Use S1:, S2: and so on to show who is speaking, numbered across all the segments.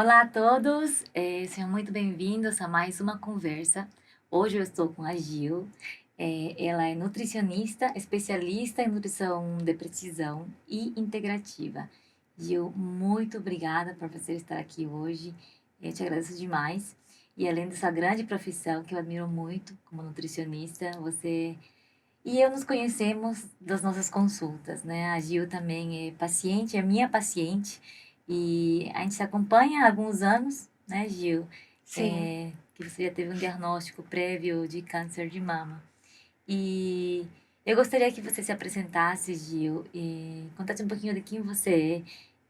S1: Olá a todos, sejam muito bem-vindos a mais uma conversa. Hoje eu estou com a Gil. Ela é nutricionista, especialista em nutrição de precisão e integrativa. Gil, muito obrigada por você estar aqui hoje. Eu te agradeço demais. E além dessa grande profissão que eu admiro muito como nutricionista, você e eu nos conhecemos das nossas consultas, né? A Gil também é paciente, é minha paciente, e a gente se acompanha há alguns anos, né, Gil?
S2: Sim.
S1: Que você já teve um diagnóstico prévio de câncer de mama. E eu gostaria que você se apresentasse, Gil, e contasse um pouquinho de quem você é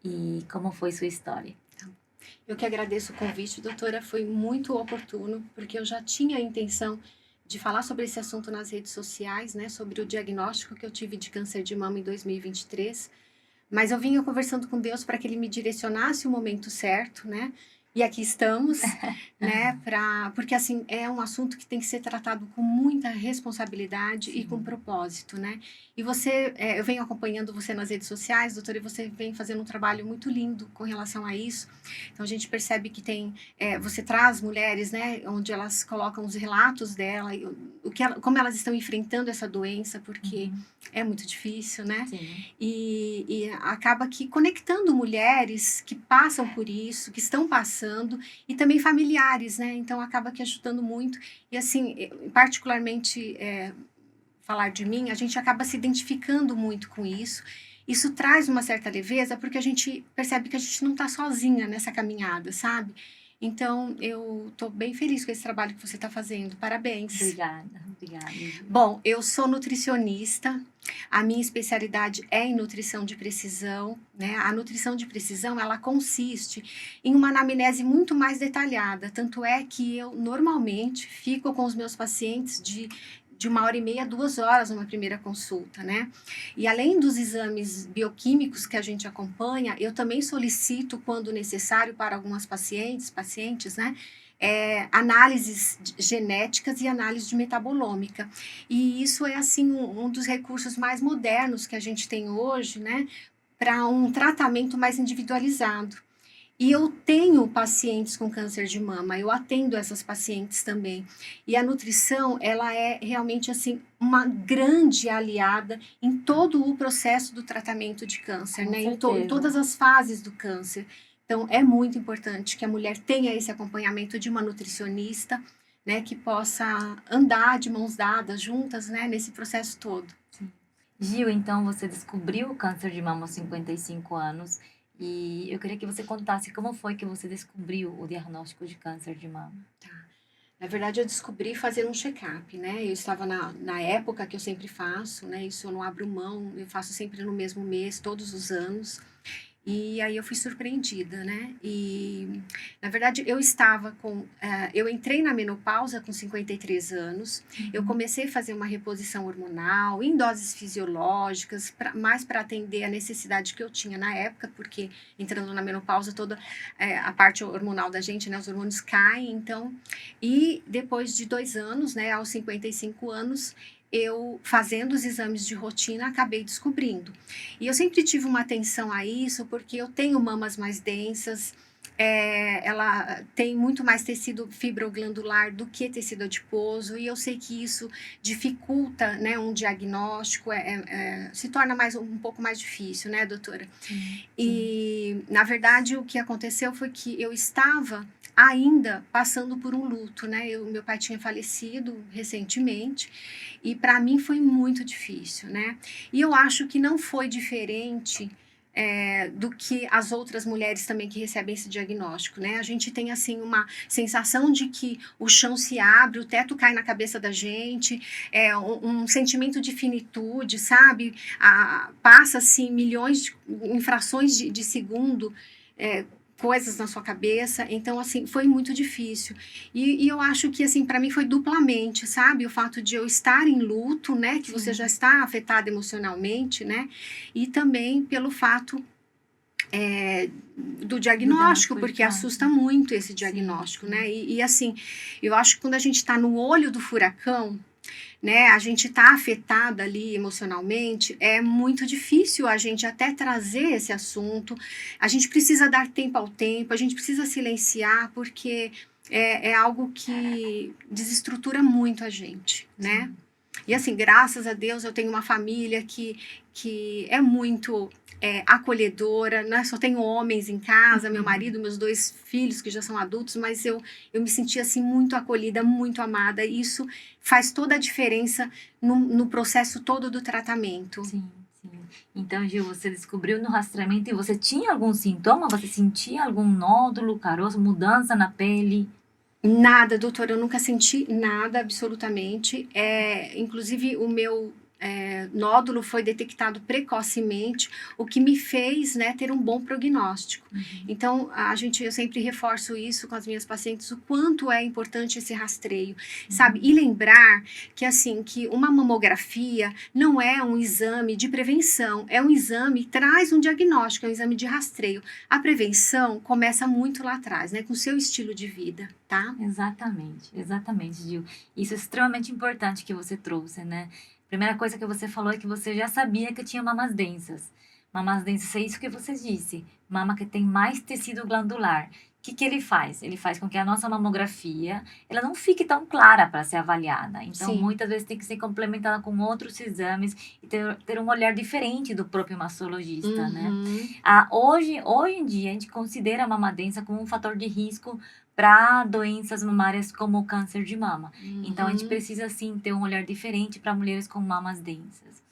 S1: e como foi sua história.
S2: Eu que agradeço o convite, doutora, foi muito oportuno, porque eu já tinha a intenção de falar sobre esse assunto nas redes sociais, né, sobre o diagnóstico que eu tive de câncer de mama em 2023, mas eu vinha conversando com Deus para que Ele me direcionasse o momento certo, né, e aqui estamos, né, porque assim, é um assunto que tem que ser tratado com muita responsabilidade e com
S1: Sim.
S2: propósito, né, e você, eu venho acompanhando você nas redes sociais, doutora, e você vem fazendo um trabalho muito lindo com relação a isso. Então a gente percebe que você traz mulheres, né, onde elas colocam os relatos dela, e como elas estão enfrentando essa doença, porque
S1: Uhum.
S2: é muito difícil, né?
S1: Sim.
S2: E acaba que conectando mulheres que passam por isso, que estão passando, e também familiares, né? Então acaba que ajudando muito. E assim, particularmente falar de mim, a gente acaba se identificando muito com isso. Isso traz uma certa leveza, porque a gente percebe que a gente não está sozinha nessa caminhada, sabe? Então, eu estou bem feliz com esse trabalho que você está fazendo. Parabéns.
S1: Obrigada, obrigada, Gil.
S2: Bom, eu sou nutricionista. A minha especialidade é em nutrição de precisão, né? A nutrição de precisão, ela consiste em uma anamnese muito mais detalhada. Tanto é que eu normalmente fico com os meus pacientes de 1h30 a 2 horas numa primeira consulta, né? E além dos exames bioquímicos que a gente acompanha, eu também solicito, quando necessário, para algumas pacientes, né? Análises genéticas e análise de metabolômica. E isso é, assim, um dos recursos mais modernos que a gente tem hoje, né? Para um tratamento mais individualizado. E eu tenho pacientes com câncer de mama, eu atendo essas pacientes também. E a nutrição, ela é realmente assim uma grande aliada em todo o processo do tratamento de câncer,
S1: Com
S2: né? Em todas
S1: certeza.
S2: as fases do câncer. Então, é muito importante que a mulher tenha esse acompanhamento de uma nutricionista, né, que possa andar de mãos dadas juntas, né, nesse processo todo.
S1: Gil, então você descobriu o câncer de mama aos 55 anos e eu queria que você contasse como foi que você descobriu o diagnóstico de câncer de mama.
S2: Tá. Na verdade, eu descobri fazendo um check-up, né? Eu estava na época que eu sempre faço, né? Isso eu não abro mão, eu faço sempre no mesmo mês, todos os anos. E aí eu fui surpreendida, né? E, na verdade, eu entrei na menopausa com 53 anos, eu
S1: Uhum.
S2: comecei a fazer uma reposição hormonal em doses fisiológicas, mais para atender a necessidade que eu tinha na época, porque entrando na menopausa, toda a parte hormonal da gente, né? Os hormônios caem, então. E depois de 2 anos, né? Aos 55 anos, eu fazendo os exames de rotina, acabei descobrindo. E eu sempre tive uma atenção a isso, porque eu tenho mamas mais densas, ela tem muito mais tecido fibroglandular do que tecido adiposo, e eu sei que isso dificulta, né, um diagnóstico, se torna um pouco mais difícil, né, doutora?
S1: Sim, sim.
S2: E, na verdade, o que aconteceu foi que eu estava ainda passando por um luto, né? Meu pai tinha falecido recentemente e para mim foi muito difícil, né? E eu acho que não foi diferente do que as outras mulheres também que recebem esse diagnóstico, né? A gente tem, assim, uma sensação de que o chão se abre, o teto cai na cabeça da gente, um sentimento de finitude, sabe? Passa, assim, em frações de segundo, é, coisas na sua cabeça, então, assim, foi muito difícil. E eu acho que, assim, para mim foi duplamente, sabe? O fato de eu estar em luto, né? Que você já
S1: Sim.
S2: está afetada emocionalmente, né? E também pelo fato do
S1: Do
S2: diagnóstico,
S1: diagnóstico de
S2: porque assusta
S1: câncer.
S2: muito esse
S1: Sim,
S2: diagnóstico,
S1: sim.
S2: né? E assim, eu acho que quando a gente está no olho do furacão, né? A gente tá afetada ali emocionalmente, é muito difícil a gente até trazer esse assunto. A gente precisa dar tempo ao tempo, a gente precisa silenciar, porque é algo que desestrutura muito a gente, né?
S1: Sim.
S2: E assim, graças a Deus eu tenho uma família que é muito acolhedora, né? Só tenho homens em casa, meu marido, meus 2 filhos que já são adultos, mas eu me senti assim muito acolhida, muito amada. E isso faz toda a diferença no processo todo do tratamento.
S1: Sim, sim. Então, Gil, você descobriu no rastreamento e você tinha algum sintoma? Você sentia algum nódulo, caroço, mudança na pele?
S2: Nada, doutora, eu nunca senti nada, absolutamente. Inclusive, o meu nódulo foi detectado precocemente, o que me fez, né, ter um bom prognóstico.
S1: Uhum.
S2: Então, eu sempre reforço isso com as minhas pacientes, o quanto é importante esse rastreio, sabe? E lembrar que, assim, que uma mamografia não é um exame de prevenção, é um exame que traz um diagnóstico, é um exame de rastreio. A prevenção começa muito lá atrás, né, com o seu estilo de vida, tá?
S1: Exatamente, Gil. Isso é extremamente importante que você trouxe, né? Primeira coisa que você falou é que você já sabia que tinha mamas densas. Mamas densas é isso que você disse. Mama que tem mais tecido glandular. O que ele faz? Ele faz com que a nossa mamografia ela não fique tão clara para ser avaliada. Então,
S2: Sim.
S1: muitas vezes tem que ser complementada com outros exames e ter um olhar diferente do próprio mastologista, né?
S2: Uhum.
S1: Hoje em dia, a gente considera a mama densa como um fator de risco para doenças mamárias como o câncer de mama. Então, a gente precisa, sim, ter um olhar diferente para mulheres com mamas densas.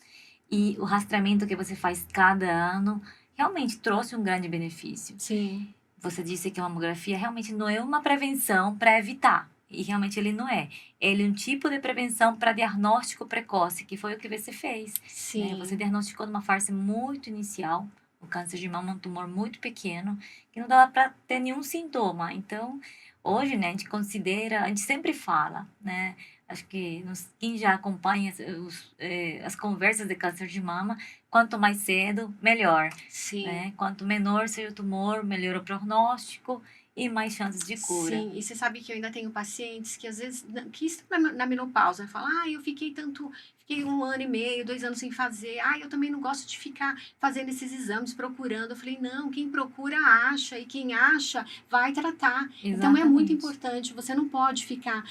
S1: E o rastreamento que você faz cada ano realmente trouxe um grande benefício.
S2: Sim.
S1: Você disse que a mamografia realmente não é uma prevenção para evitar. E realmente ele não é. Ele é um tipo de prevenção para diagnóstico precoce, que foi o que você fez. Né? Você
S2: Sim.
S1: diagnosticou numa fase muito inicial, o câncer de mama é um tumor muito pequeno, que não dava para ter nenhum sintoma. Então, hoje, né, a gente considera, a gente sempre fala, né? Acho que quem já acompanha as conversas de câncer de mama, quanto mais cedo, melhor.
S2: Sim.
S1: Né? Quanto menor seja o tumor, melhor o prognóstico e mais chances de cura.
S2: Sim, e você sabe que eu ainda tenho pacientes que às vezes que estão na menopausa, falam, eu fiquei 1 ano e meio, 2 anos sem fazer, eu também não gosto de ficar fazendo esses exames, procurando. Eu falei, não, quem procura acha, e quem acha vai tratar. Então é muito
S1: Exatamente.
S2: importante, você não pode ficar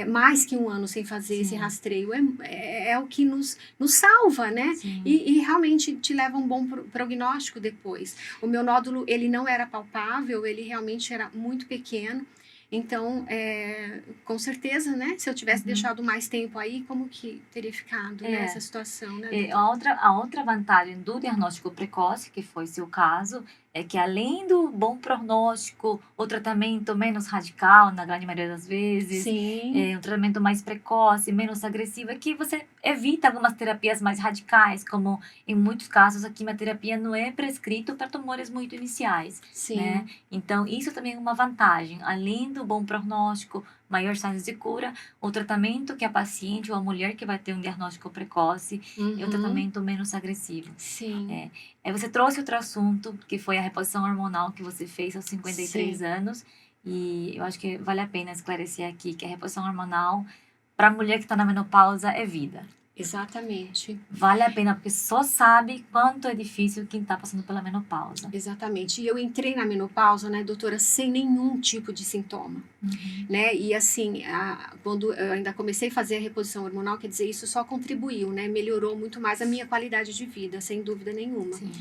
S2: mais que 1 ano sem fazer esse
S1: Sim.
S2: rastreio, é o que nos salva, né?
S1: Sim.
S2: E realmente te leva a um bom prognóstico depois. O meu nódulo, ele não era palpável, ele realmente era muito pequeno. Então, com certeza, né? Se eu tivesse deixado mais tempo aí, como que teria ficado nessa situação, né?
S1: A outra vantagem do diagnóstico precoce, que foi seu caso, é que além do bom prognóstico, o tratamento menos radical, na grande maioria das vezes,
S2: Sim.
S1: um tratamento mais precoce, menos agressivo, é que você evita algumas terapias mais radicais, como em muitos casos a quimioterapia não é prescrito para tumores muito iniciais.
S2: Sim.
S1: Né? Então, isso também é uma vantagem. Além do bom prognóstico, maior chance de cura, o tratamento que a paciente ou a mulher que vai ter um diagnóstico precoce é um tratamento menos agressivo.
S2: Sim.
S1: Você trouxe outro assunto, que foi a reposição hormonal que você fez aos 53
S2: Sim.
S1: anos, e eu acho que vale a pena esclarecer aqui que a reposição hormonal para a mulher que está na menopausa é vida.
S2: Exatamente.
S1: Vale a pena, porque só sabe quanto é difícil quem está passando pela menopausa.
S2: Exatamente. E eu entrei na menopausa, né, doutora, sem nenhum tipo de sintoma. Né? E assim, quando eu ainda comecei a fazer a reposição hormonal, quer dizer, isso só contribuiu, né? Melhorou muito mais a minha qualidade de vida, sem dúvida nenhuma.
S1: Sim.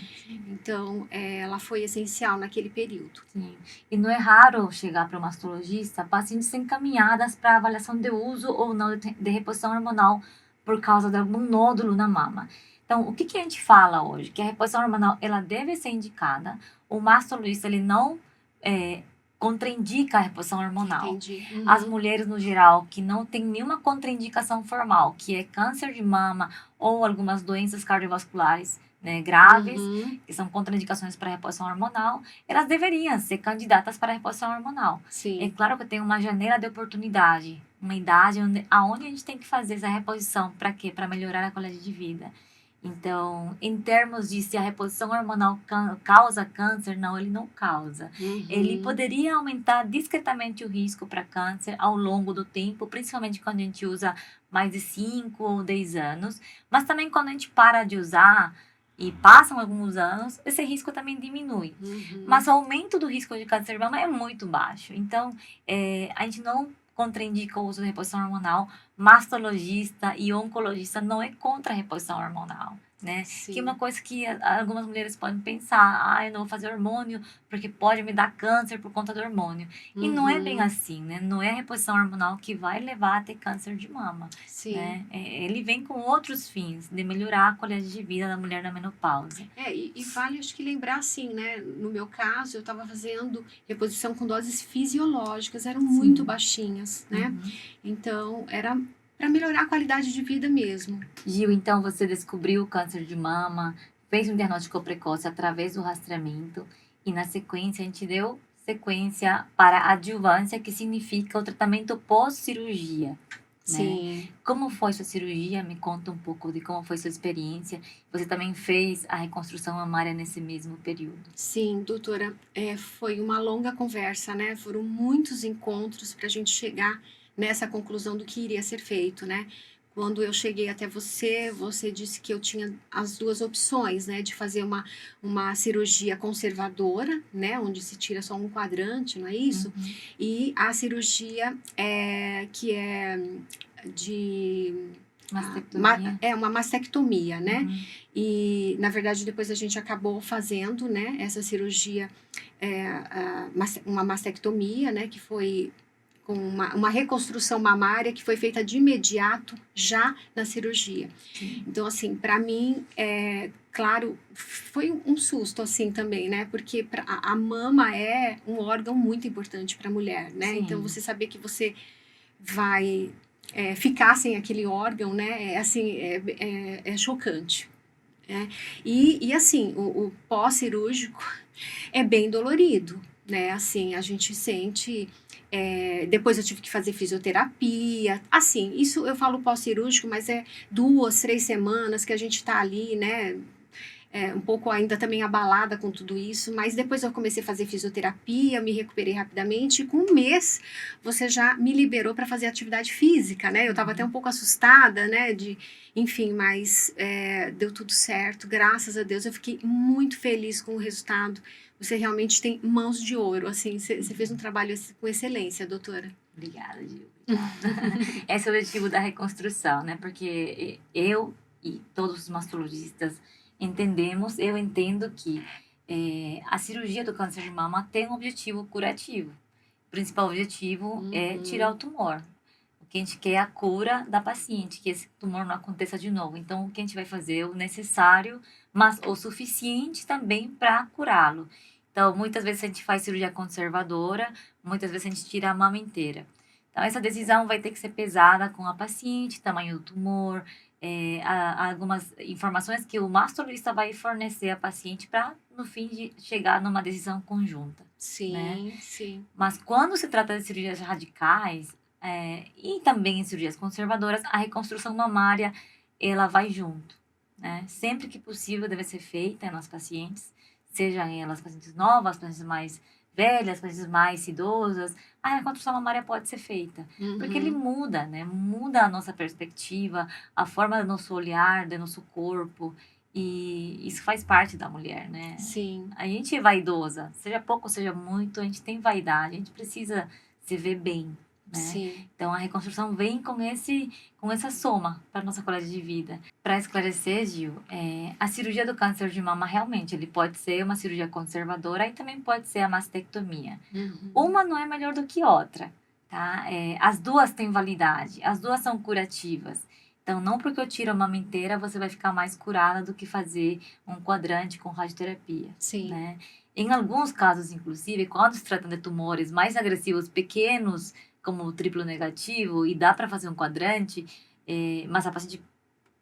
S2: Então, ela foi essencial naquele período.
S1: Sim. E não é raro chegar para o mastologista pacientes encaminhadas para avaliação de uso ou não de reposição hormonal por causa de algum nódulo na mama. Então, o que a gente fala hoje? Que a reposição hormonal ela deve ser indicada. O mastologista ele não contraindica a reposição hormonal.
S2: Entendi.
S1: As mulheres, no geral, que não têm nenhuma contraindicação formal, que é câncer de mama ou algumas doenças cardiovasculares, né, graves, que são contraindicações para a reposição hormonal, elas deveriam ser candidatas para a reposição hormonal.
S2: Sim.
S1: É claro que tem uma janela de oportunidade, uma idade aonde a gente tem que fazer essa reposição. Para quê? Para melhorar a qualidade de vida. Então, em termos de se a reposição hormonal causa câncer, não, ele não causa. Ele
S2: Uhum.
S1: poderia aumentar discretamente o risco para câncer ao longo do tempo, principalmente quando a gente usa mais de 5 ou 10 anos, mas também quando a gente para de usar e passam alguns anos, esse risco também diminui.
S2: Uhum.
S1: Mas o aumento do risco de câncer de mama é muito baixo. Então, a gente não contraindica o uso de reposição hormonal. Mastologista e oncologista não é contra a reposição hormonal, né?
S2: Sim.
S1: Que é uma coisa que algumas mulheres podem pensar, eu não vou fazer hormônio porque pode me dar câncer por conta do hormônio. E não é bem assim, né? Não é a reposição hormonal que vai levar a ter câncer de mama,
S2: Sim.
S1: né? Ele vem com outros fins, de melhorar a qualidade de vida da mulher na menopausa.
S2: E vale, acho que lembrar assim, né? No meu caso, eu estava fazendo reposição com doses fisiológicas, eram muito baixinhas, né? Então, era para melhorar a qualidade de vida mesmo.
S1: Gil, então você descobriu o câncer de mama, fez um diagnóstico precoce através do rastreamento e na sequência a gente deu sequência para a adjuvância, que significa o tratamento pós-cirurgia.
S2: Sim.
S1: Né? Como foi sua cirurgia? Me conta um pouco de como foi sua experiência. Você também fez a reconstrução mamária nesse mesmo período?
S2: Sim, doutora, foi uma longa conversa, né? Foram muitos encontros para a gente chegar nessa conclusão do que iria ser feito, né? Quando eu cheguei até você, você disse que eu tinha as duas opções, né? De fazer uma cirurgia conservadora, né? Onde se tira só um quadrante, não é isso? E a cirurgia que é de...
S1: Mastectomia?
S2: Uma mastectomia, né? E, na verdade, depois a gente acabou fazendo, né? Essa cirurgia, uma mastectomia, né? Que foi com uma reconstrução mamária que foi feita de imediato já na cirurgia. Então, assim, para mim, claro, foi um susto, assim, também, né? Porque a mama é um órgão muito importante para a mulher, né?
S1: Sim.
S2: Então, você saber que você vai ficar sem aquele órgão, né? É chocante. E assim, o pós-cirúrgico é bem dolorido, né? Assim, a gente sente... depois eu tive que fazer fisioterapia. Assim, isso eu falo pós-cirúrgico, mas é 2, 3 semanas que a gente tá ali, né? Um pouco ainda também abalada com tudo isso, mas depois eu comecei a fazer fisioterapia, me recuperei rapidamente, e com um mês você já me liberou para fazer atividade física, né? Eu estava até um pouco assustada, né? Enfim, mas deu tudo certo, graças a Deus. Eu fiquei muito feliz com o resultado. Você realmente tem mãos de ouro, assim, você fez um trabalho com excelência, doutora.
S1: Obrigada, Gil. Esse é o objetivo da reconstrução, né? Porque eu e todos os mastologistas eu entendo que a cirurgia do câncer de mama tem um objetivo curativo. O principal objetivo é tirar o tumor. O que a gente quer é a cura da paciente, que esse tumor não aconteça de novo. Então, o que a gente vai fazer é o necessário, mas o suficiente também para curá-lo. Então, muitas vezes a gente faz cirurgia conservadora, muitas vezes a gente tira a mama inteira. Então, essa decisão vai ter que ser pesada com a paciente, tamanho do tumor, algumas informações que o mastologista vai fornecer à paciente para, no fim, de chegar numa decisão conjunta.
S2: Sim,
S1: né?
S2: sim.
S1: Mas quando se trata de cirurgias radicais e também em cirurgias conservadoras, a reconstrução mamária ela vai junto. Né? Sempre que possível deve ser feita nas pacientes, sejam elas pacientes novas, pacientes mais velhas, pacientes mais idosas, a reconstrução mamária pode ser feita. Porque ele muda, né? Muda a nossa perspectiva, a forma do nosso olhar, do nosso corpo. E isso faz parte da mulher, né?
S2: Sim.
S1: A gente é vaidosa, seja pouco, seja muito, a gente tem vaidade, a gente precisa se ver bem, né?
S2: Sim.
S1: Então, a reconstrução vem com essa soma para nossa qualidade de vida. Para esclarecer, Gil, a cirurgia do câncer de mama, realmente, ele pode ser uma cirurgia conservadora e também pode ser a mastectomia. Uma não é melhor do que outra, tá? As duas têm validade, as duas são curativas. Então, não porque eu tiro a mama inteira, você vai ficar mais curada do que fazer um quadrante com radioterapia.
S2: Sim.
S1: Né? Em alguns casos, inclusive, quando se trata de tumores mais agressivos, pequenos, como o triplo negativo, e dá para fazer um quadrante, mas a paciente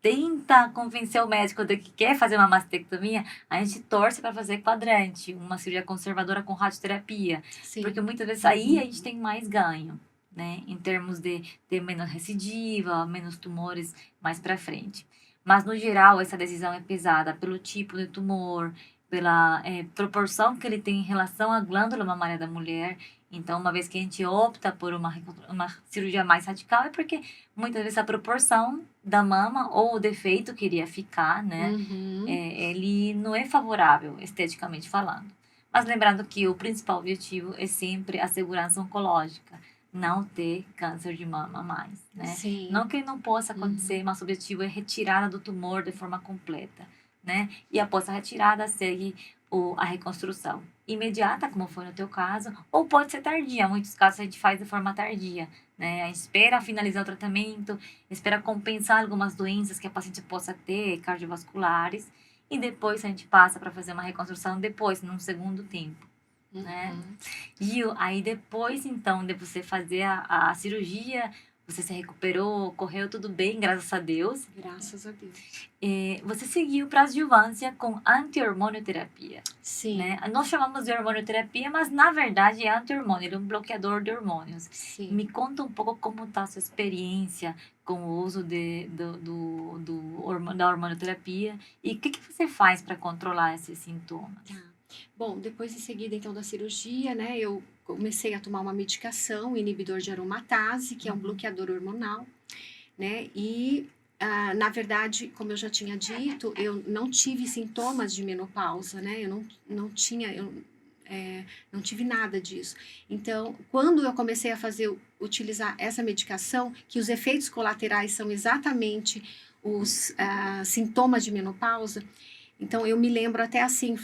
S1: tenta convencer o médico de que quer fazer uma mastectomia, a gente torce para fazer quadrante, uma cirurgia conservadora com radioterapia. Sim. Porque muitas vezes aí a gente tem mais ganho. Né, em termos de ter menos recidiva, menos tumores mais para frente. Mas, no geral, essa decisão é pesada pelo tipo de tumor, pela proporção que ele tem em relação à glândula mamária da mulher. Então, uma vez que a gente opta por uma cirurgia mais radical, é porque muitas vezes a proporção da mama ou o defeito que iria ficar, né, ele não é favorável, esteticamente falando. Mas lembrando que o principal objetivo é sempre a segurança oncológica, não ter câncer de mama mais, né?
S2: Sim.
S1: Não que não possa acontecer, mas o objetivo é retirada do tumor de forma completa, né? E após a retirada, segue a reconstrução imediata, como foi no teu caso, ou pode ser tardia. Em muitos casos a gente faz de forma tardia, né? A gente espera finalizar o tratamento, espera compensar algumas doenças que a paciente possa ter, cardiovasculares, e depois a gente passa para fazer uma reconstrução depois, num segundo tempo, né? Gil, aí depois, então, de você fazer a cirurgia, você se recuperou, correu tudo bem, graças a Deus.
S2: Graças a Deus.
S1: Você seguiu para a adjuvância com anti-hormonioterapia.
S2: Sim.
S1: Né? Nós chamamos de hormonioterapia, mas na verdade é anti-hormônio, ele é um bloqueador de hormônios.
S2: Sim.
S1: Me conta um pouco como está a sua experiência com o uso da hormonioterapia e o que você faz para controlar esses sintomas?
S2: Tá. Bom, depois em seguida, então, da cirurgia, né, eu comecei a tomar uma medicação, inibidor de aromatase, que é um bloqueador hormonal, né, e, na verdade, como eu já tinha dito, eu não tive sintomas de menopausa, né, eu não tive nada disso. Então, quando eu comecei a utilizar essa medicação, que os efeitos colaterais são exatamente os sintomas de menopausa, então eu me lembro até assim,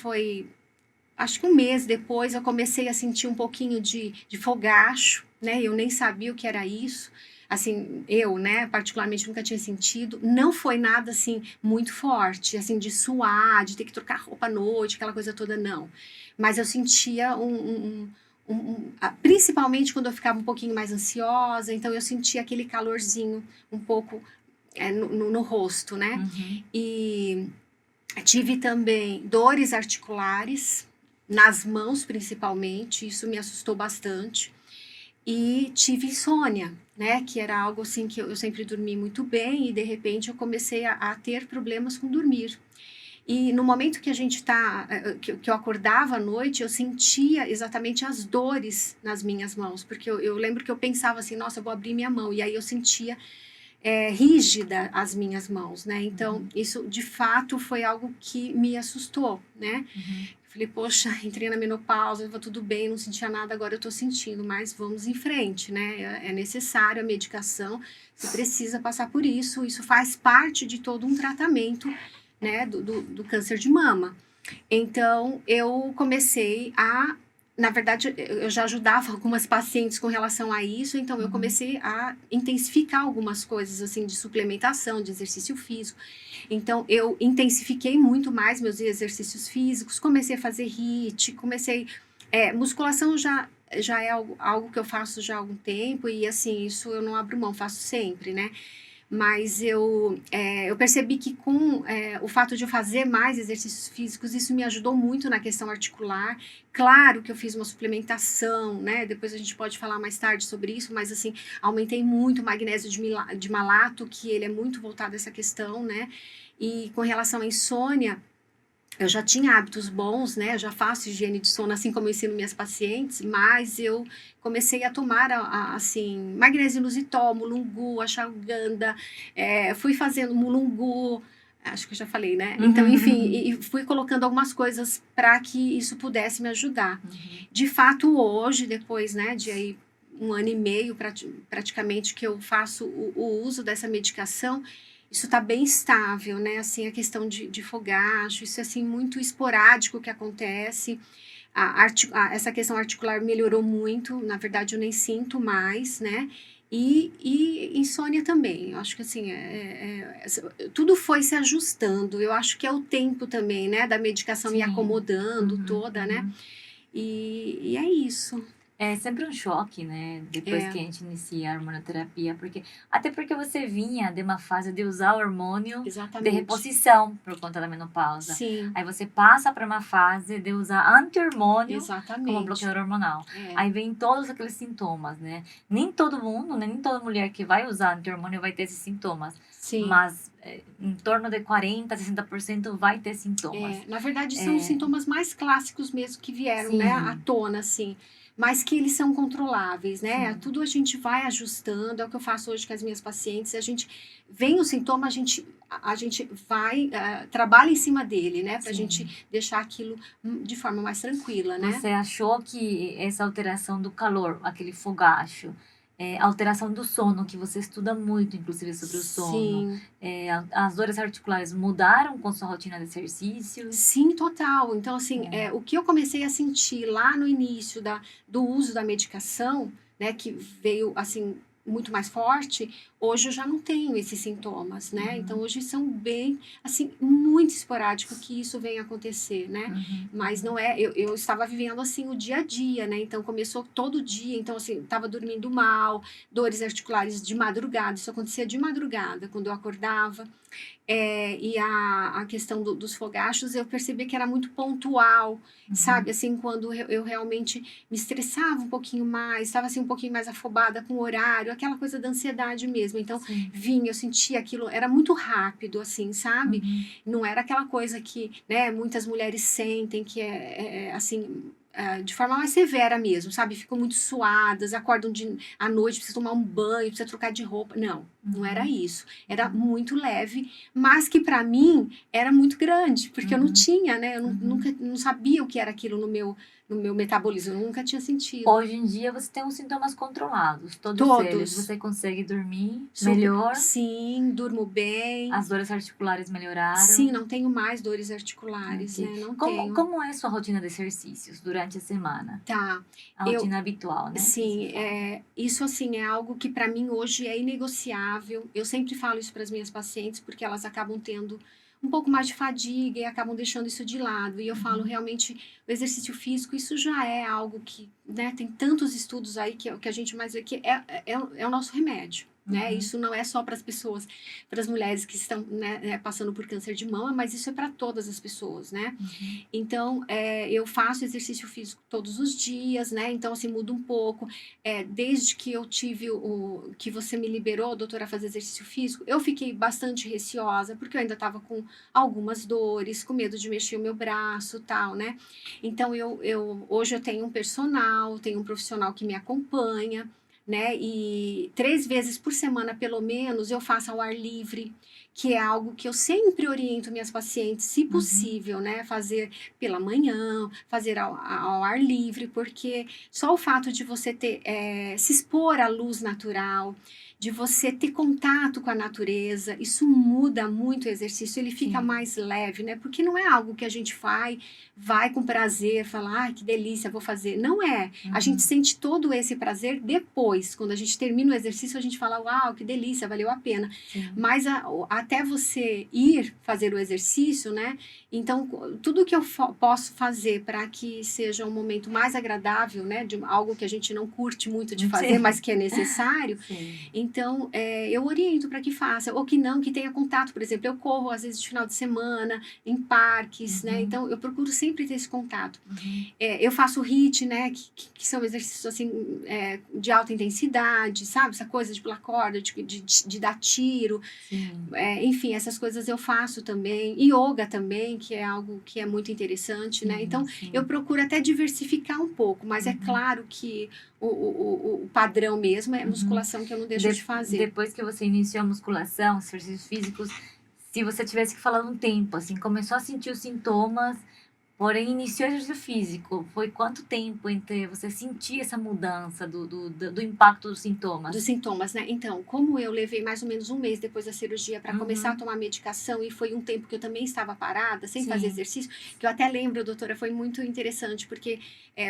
S2: acho que um mês depois eu comecei a sentir um pouquinho de fogacho, né? Eu nem sabia o que era isso. Assim, eu, né, particularmente nunca tinha sentido. Não foi nada, assim, muito forte, assim, de suar, de ter que trocar roupa à noite, aquela coisa toda, não. Mas eu sentia principalmente quando eu ficava um pouquinho mais ansiosa, então eu sentia aquele calorzinho um pouco no rosto, né? E tive também dores articulares, nas mãos principalmente, isso me assustou bastante. E tive insônia, né, que era algo assim que eu sempre dormi muito bem e de repente eu comecei a ter problemas com dormir. E no momento que a gente que eu acordava à noite, eu sentia exatamente as dores nas minhas mãos, porque eu lembro que eu pensava assim, nossa, eu vou abrir minha mão, e aí eu sentia rígida as minhas mãos, né? Então, isso de fato foi algo que me assustou, né? Falei, poxa, entrei na menopausa, estava tudo bem, não sentia nada, agora eu tô sentindo, mas vamos em frente, né? É necessário a medicação, você precisa passar por isso, isso faz parte de todo um tratamento, né, do câncer de mama. Então, eu comecei na verdade, eu já ajudava algumas pacientes com relação a isso, então eu comecei a intensificar algumas coisas, assim, de suplementação, de exercício físico. Então, eu intensifiquei muito mais meus exercícios físicos, comecei a fazer HIIT, musculação já é algo que eu faço já há algum tempo, e assim, isso eu não abro mão, faço sempre, né? Mas eu percebi que com o fato de eu fazer mais exercícios físicos, isso me ajudou muito na questão articular. Claro que eu fiz uma suplementação, né? Depois a gente pode falar mais tarde sobre isso, mas assim, aumentei muito o magnésio de malato, que ele é muito voltado a essa questão, né? E com relação à insônia, eu já tinha hábitos bons, né? Eu já faço higiene de sono, assim como eu ensino minhas pacientes, mas eu comecei a tomar, assim, magnésio inositol, mulungu, ashwagandha, fui fazendo mulungu, acho que eu já falei, né? Então, enfim, e fui colocando algumas coisas para que isso pudesse me ajudar. De fato, hoje, depois, né, de aí 1 ano e meio, praticamente, que eu faço o uso dessa medicação, isso está bem estável, né? Assim, a questão de fogacho, isso é assim, muito esporádico que acontece. Essa questão articular melhorou muito, na verdade eu nem sinto mais, né? E insônia também, eu acho que assim, tudo foi se ajustando, eu acho que é o tempo também, né? Da medicação me acomodando toda, né? E é isso.
S1: É sempre um choque, né? Depois que a gente inicia a hormonoterapia, até porque você vinha de uma fase de usar hormônio de reposição por conta da menopausa.
S2: Sim.
S1: Aí você passa para uma fase de usar anti-hormônio como bloqueador hormonal. Aí vem todos aqueles sintomas, né? Nem todo mundo, né? Nem toda mulher que vai usar anti-hormônio vai ter esses sintomas.
S2: Sim.
S1: Mas em torno de 40, 60% vai ter sintomas.
S2: Na verdade, são os sintomas mais clássicos mesmo que vieram, né, à tona, assim. Mas que eles são controláveis, né?
S1: Sim.
S2: Tudo a gente vai ajustando, é o que eu faço hoje com as minhas pacientes. A gente vem o sintoma, a gente vai, trabalha em cima dele, né? Pra
S1: Sim.
S2: gente deixar aquilo de forma mais tranquila, né?
S1: Você achou que essa alteração do calor, aquele fogacho, alteração do sono, que você estuda muito, inclusive, sobre o sono,
S2: Sim.
S1: as dores articulares mudaram com sua rotina de exercícios?
S2: Sim, total. Então, assim, o que eu comecei a sentir lá no início do uso da medicação, né, que veio, assim, muito mais forte, hoje eu já não tenho esses sintomas, né? Então, hoje são bem, assim, muito esporádico que isso vem acontecer, né? Mas não é, eu estava vivendo, assim, o dia a dia, né? Então, começou todo dia, então, assim, estava dormindo mal, dores articulares de madrugada, isso acontecia de madrugada, quando eu acordava. E a questão dos fogachos, eu percebi que era muito pontual, sabe? Assim, quando eu realmente me estressava um pouquinho mais, estava assim um pouquinho mais afobada com o horário, aquela coisa da ansiedade mesmo. Então,
S1: Sim.
S2: vinha, eu sentia aquilo, era muito rápido, assim, sabe? Não era aquela coisa que, né, muitas mulheres sentem, que assim, de forma mais severa mesmo, sabe? Ficam muito suadas, acordam à noite, precisa tomar um banho, precisa trocar de roupa. Não era isso. Era muito leve, mas que para mim era muito grande, porque eu não tinha, né? Eu nunca não sabia o que era aquilo no meu metabolismo, eu nunca tinha sentido.
S1: Hoje em dia você tem os sintomas controlados, todos eles. Você consegue dormir melhor?
S2: Sim, durmo bem.
S1: As dores articulares melhoraram?
S2: Sim, não tenho mais dores articulares, né? Não tenho.
S1: Como é a sua rotina de exercícios durante a semana?
S2: Tá.
S1: A rotina habitual, né?
S2: Sim, isso assim é algo que para mim hoje é inegociável. Eu sempre falo isso para as minhas pacientes porque elas acabam tendo um pouco mais de fadiga e acabam deixando isso de lado. E eu falo realmente o exercício físico, isso já é algo que, né, tem tantos estudos aí que a gente mais vê que é o nosso remédio. Né? Isso não é só para as pessoas, para as mulheres que estão, né, passando por câncer de mama, mas isso é para todas as pessoas, né? Então, eu faço exercício físico todos os dias, né? Então, assim, muda um pouco. Desde que eu tive que você me liberou, doutora, a fazer exercício físico, eu fiquei bastante receosa, porque eu ainda estava com algumas dores, com medo de mexer o meu braço, tal, né? Então, hoje eu tenho um personal, tenho um profissional que me acompanha, né? E 3 vezes por semana, pelo menos, eu faço ao ar livre, que é algo que eu sempre oriento minhas pacientes, se possível, né? Fazer pela manhã, fazer ao ar livre, porque só o fato de você se expor à luz natural, de você ter contato com a natureza, isso muda muito o exercício, ele fica mais leve, né? Porque não é algo que a gente vai com prazer, falar, que delícia, vou fazer. Não é. A gente sente todo esse prazer depois. Quando a gente termina o exercício, a gente fala, uau, que delícia, valeu a pena. Mas até você ir fazer o exercício, né? Então, tudo que eu posso fazer para que seja um momento mais agradável, né? De algo que a gente não curte muito de fazer, mas que é necessário. Então, eu oriento para que faça. Ou que tenha contato. Por exemplo, eu corro, às vezes, de final de semana, em parques, né? Então, eu procuro sempre ter esse contato. Eu faço HIIT, né? Que são exercícios, assim, de alta intensidade, sabe? Essa coisa de pular corda, de dar tiro. Enfim, essas coisas eu faço também. Yoga também, que é algo que é muito interessante, né? Então, eu procuro até diversificar um pouco, mas é claro que o padrão mesmo é musculação, que eu não deixo de fazer.
S1: Depois que você iniciou a musculação, os exercícios físicos, se você tivesse que falar um tempo, assim, começou a sentir os sintomas, porém iniciou o exercício físico, foi quanto tempo entre você sentir essa mudança do impacto dos sintomas?
S2: Dos sintomas, né? Então, como eu levei mais ou menos um mês depois da cirurgia para começar a tomar medicação, e foi um tempo que eu também estava parada, sem fazer exercício, que eu até lembro, doutora, foi muito interessante, porque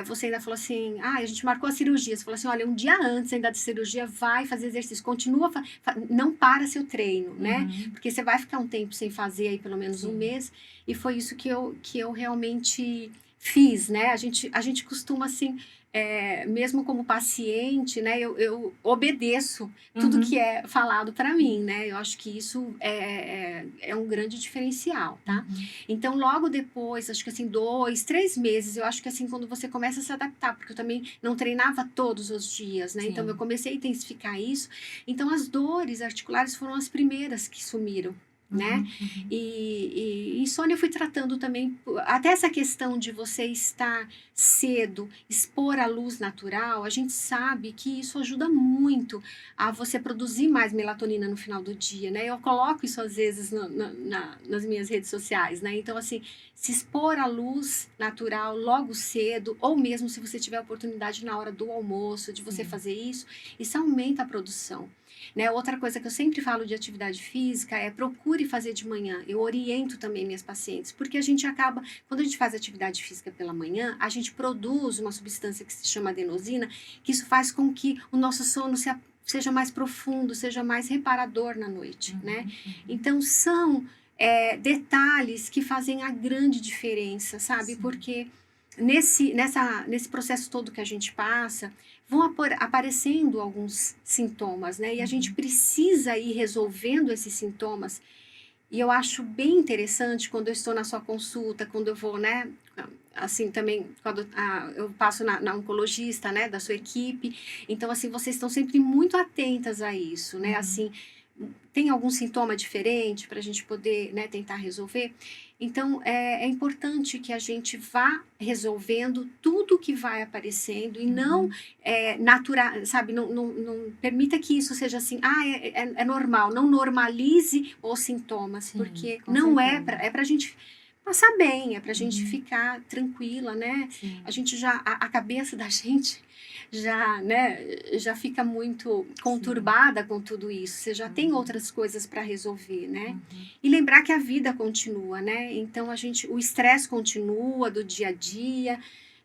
S2: você ainda falou assim, a gente marcou a cirurgia, você falou assim, olha, um dia antes ainda da cirurgia, vai fazer exercício, continua, não para seu treino, né? Porque você vai ficar um tempo sem fazer aí, pelo menos um mês, e foi isso que eu realmente fiz, né? A gente costuma, assim, mesmo como paciente, né? Eu obedeço tudo que é falado para mim, né? Eu acho que isso é um grande diferencial, tá? Então, logo depois, acho que assim, 2, 3 meses, eu acho que assim, quando você começa a se adaptar, porque eu também não treinava todos os dias, né? Então, eu comecei a intensificar isso. Então, as dores articulares foram as primeiras que sumiram. né?
S1: Uhum.
S2: E insônia eu fui tratando também, até essa questão de você estar cedo, expor a luz natural, a gente sabe que isso ajuda muito a você produzir mais melatonina no final do dia, né? Eu coloco isso às vezes nas minhas redes sociais, né? Então, assim, se expor à luz natural logo cedo, ou mesmo se você tiver a oportunidade na hora do almoço, de você
S1: Sim.
S2: fazer isso aumenta a produção. Né? Outra coisa que eu sempre falo de atividade física é procure fazer de manhã. Eu oriento também minhas pacientes, porque a gente acaba, quando a gente faz atividade física pela manhã, a gente produz uma substância que se chama adenosina, que isso faz com que o nosso sono seja mais profundo, seja mais reparador na noite, né?
S1: Uhum.
S2: Então são detalhes que fazem a grande diferença, sabe?
S1: Sim.
S2: Porque nesse processo todo que a gente passa, vão aparecendo alguns sintomas, né? E a gente precisa ir resolvendo esses sintomas. E eu acho bem interessante quando eu estou na sua consulta, quando eu vou, né? Assim, também, quando eu passo na oncologista, né? Da sua equipe. Então, assim, vocês estão sempre muito atentas a isso, né? Assim, tem algum sintoma diferente para a gente poder, né, tentar resolver? Então, é importante que a gente vá resolvendo tudo que vai aparecendo e não natural, sabe? Não permita que isso seja assim, é normal. Não normalize os sintomas,
S1: Sim,
S2: porque
S1: com
S2: não
S1: certeza.
S2: é pra gente passar bem, é pra gente
S1: Uhum.
S2: ficar tranquila, né?
S1: Sim.
S2: A gente a cabeça da gente já, né, já fica muito conturbada com tudo isso. Você já tem outras coisas para resolver, né?
S1: Uhum.
S2: E lembrar que a vida continua, né? Então o estresse continua do dia a dia,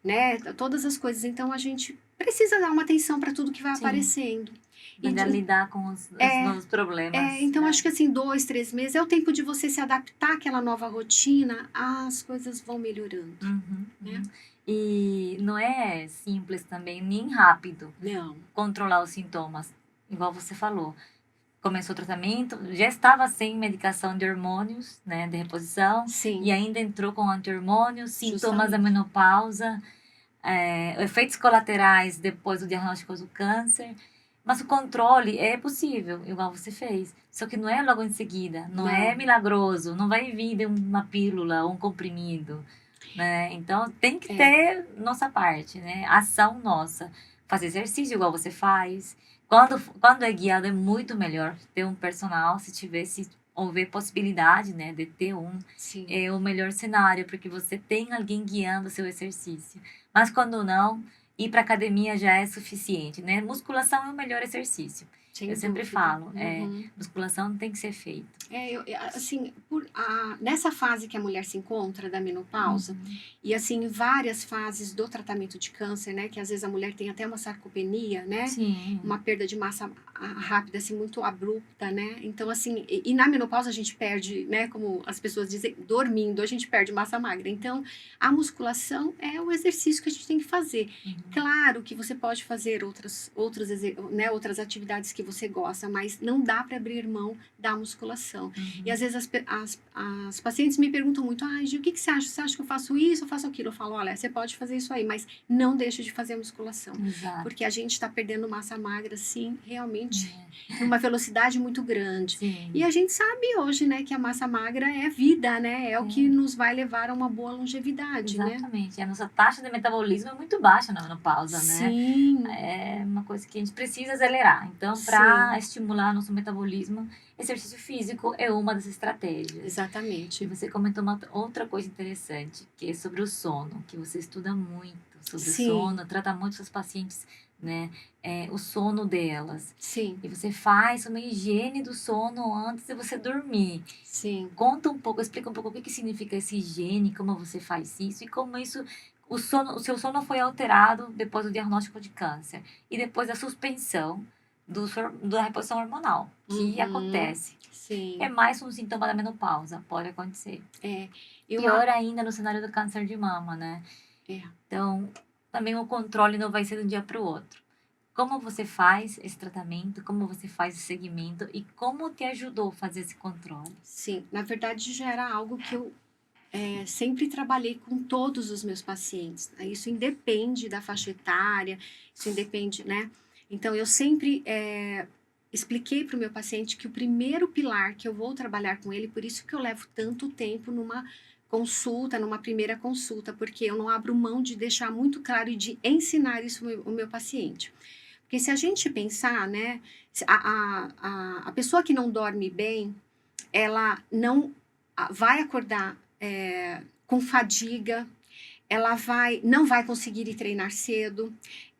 S2: né? Todas as coisas. Então a gente precisa dar uma atenção para tudo que vai
S1: Sim.
S2: aparecendo. E
S1: Aprender a lidar com os
S2: é,
S1: novos problemas,
S2: então
S1: né?
S2: acho que assim, 2, 3 meses é o tempo de você se adaptar àquela nova rotina, as coisas vão melhorando,
S1: Uhum,
S2: né?
S1: uhum. E não é simples também, nem rápido
S2: Não.
S1: controlar os sintomas, igual você falou. Começou o tratamento, já estava sem medicação de hormônios, né, de reposição,
S2: Sim.
S1: e ainda entrou com anti-hormônios, sintomas da
S2: Justamente.
S1: menopausa, efeitos colaterais depois do diagnóstico do câncer. Mas o controle é possível, igual você fez. Só que não é logo em seguida, não é milagroso, não vai vir de uma pílula ou um comprimido, né? Então tem que ter nossa parte, né? Ação nossa. Fazer exercício igual você faz. Quando é guiado é muito melhor ter um personal, se houver possibilidade, né, de ter
S2: Sim.
S1: é o melhor cenário, porque você tem alguém guiando o seu exercício. Mas quando não, ir para academia já é suficiente, né? Musculação é o melhor exercício.
S2: Sem
S1: Eu sempre
S2: dúvida.
S1: falo,
S2: Uhum.
S1: musculação tem que ser feita.
S2: Assim, nessa fase que a mulher se encontra da menopausa, e assim, em várias fases do tratamento de câncer, né, que às vezes a mulher tem até uma sarcopenia, né,
S1: Sim.
S2: uma perda de massa rápida, assim, muito abrupta, né, então assim, e na menopausa a gente perde, né, como as pessoas dizem, dormindo, a gente perde massa magra, então a musculação é o exercício que a gente tem que fazer. Claro que você pode fazer outras atividades que você gosta, mas não dá para abrir mão da musculação. E às vezes as pacientes me perguntam muito, Gi, o que você acha? Você acha que eu faço isso ou faço aquilo? Eu falo, olha, você pode fazer isso aí, mas não deixe de fazer a musculação.
S1: Exato.
S2: Porque a gente está perdendo massa magra, sim, realmente, numa velocidade muito grande.
S1: Sim.
S2: E a gente sabe hoje, né, que a massa magra é vida, né? É o que nos vai levar a uma boa longevidade, né?
S1: Exatamente. A nossa taxa de metabolismo é muito baixa na menopausa, né?
S2: Sim.
S1: É uma coisa que a gente precisa acelerar. Então, para estimular nosso metabolismo, exercício físico é uma das estratégias.
S2: Exatamente.
S1: E você comentou uma outra coisa interessante, que é sobre o sono, que você estuda muito sobre o sono, trata muito seus pacientes, né? O sono delas.
S2: Sim.
S1: E você faz uma higiene do sono antes de você dormir.
S2: Sim.
S1: Conta um pouco, explica um pouco o que significa essa higiene, como você faz isso e como isso o seu sono foi alterado depois do diagnóstico de câncer e depois da suspensão da reposição hormonal, que acontece.
S2: Sim.
S1: É mais um sintoma da menopausa, pode acontecer.
S2: Eu
S1: Pior ainda no cenário do câncer de mama, né? Então, também o controle não vai ser de um dia para o outro. Como você faz esse tratamento, como você faz esse segmento e como te ajudou a fazer esse controle?
S2: Sim, na verdade já era algo que eu sempre trabalhei com todos os meus pacientes. Isso independe da faixa etária, isso independe, né? Então eu sempre expliquei para o meu paciente que o primeiro pilar que eu vou trabalhar com ele, por isso que eu levo tanto tempo numa consulta, numa primeira consulta, porque eu não abro mão de deixar muito claro e de ensinar isso ao meu paciente. Porque se a gente pensar, né, a pessoa que não dorme bem, ela não vai acordar com fadiga, ela não vai conseguir ir treinar cedo,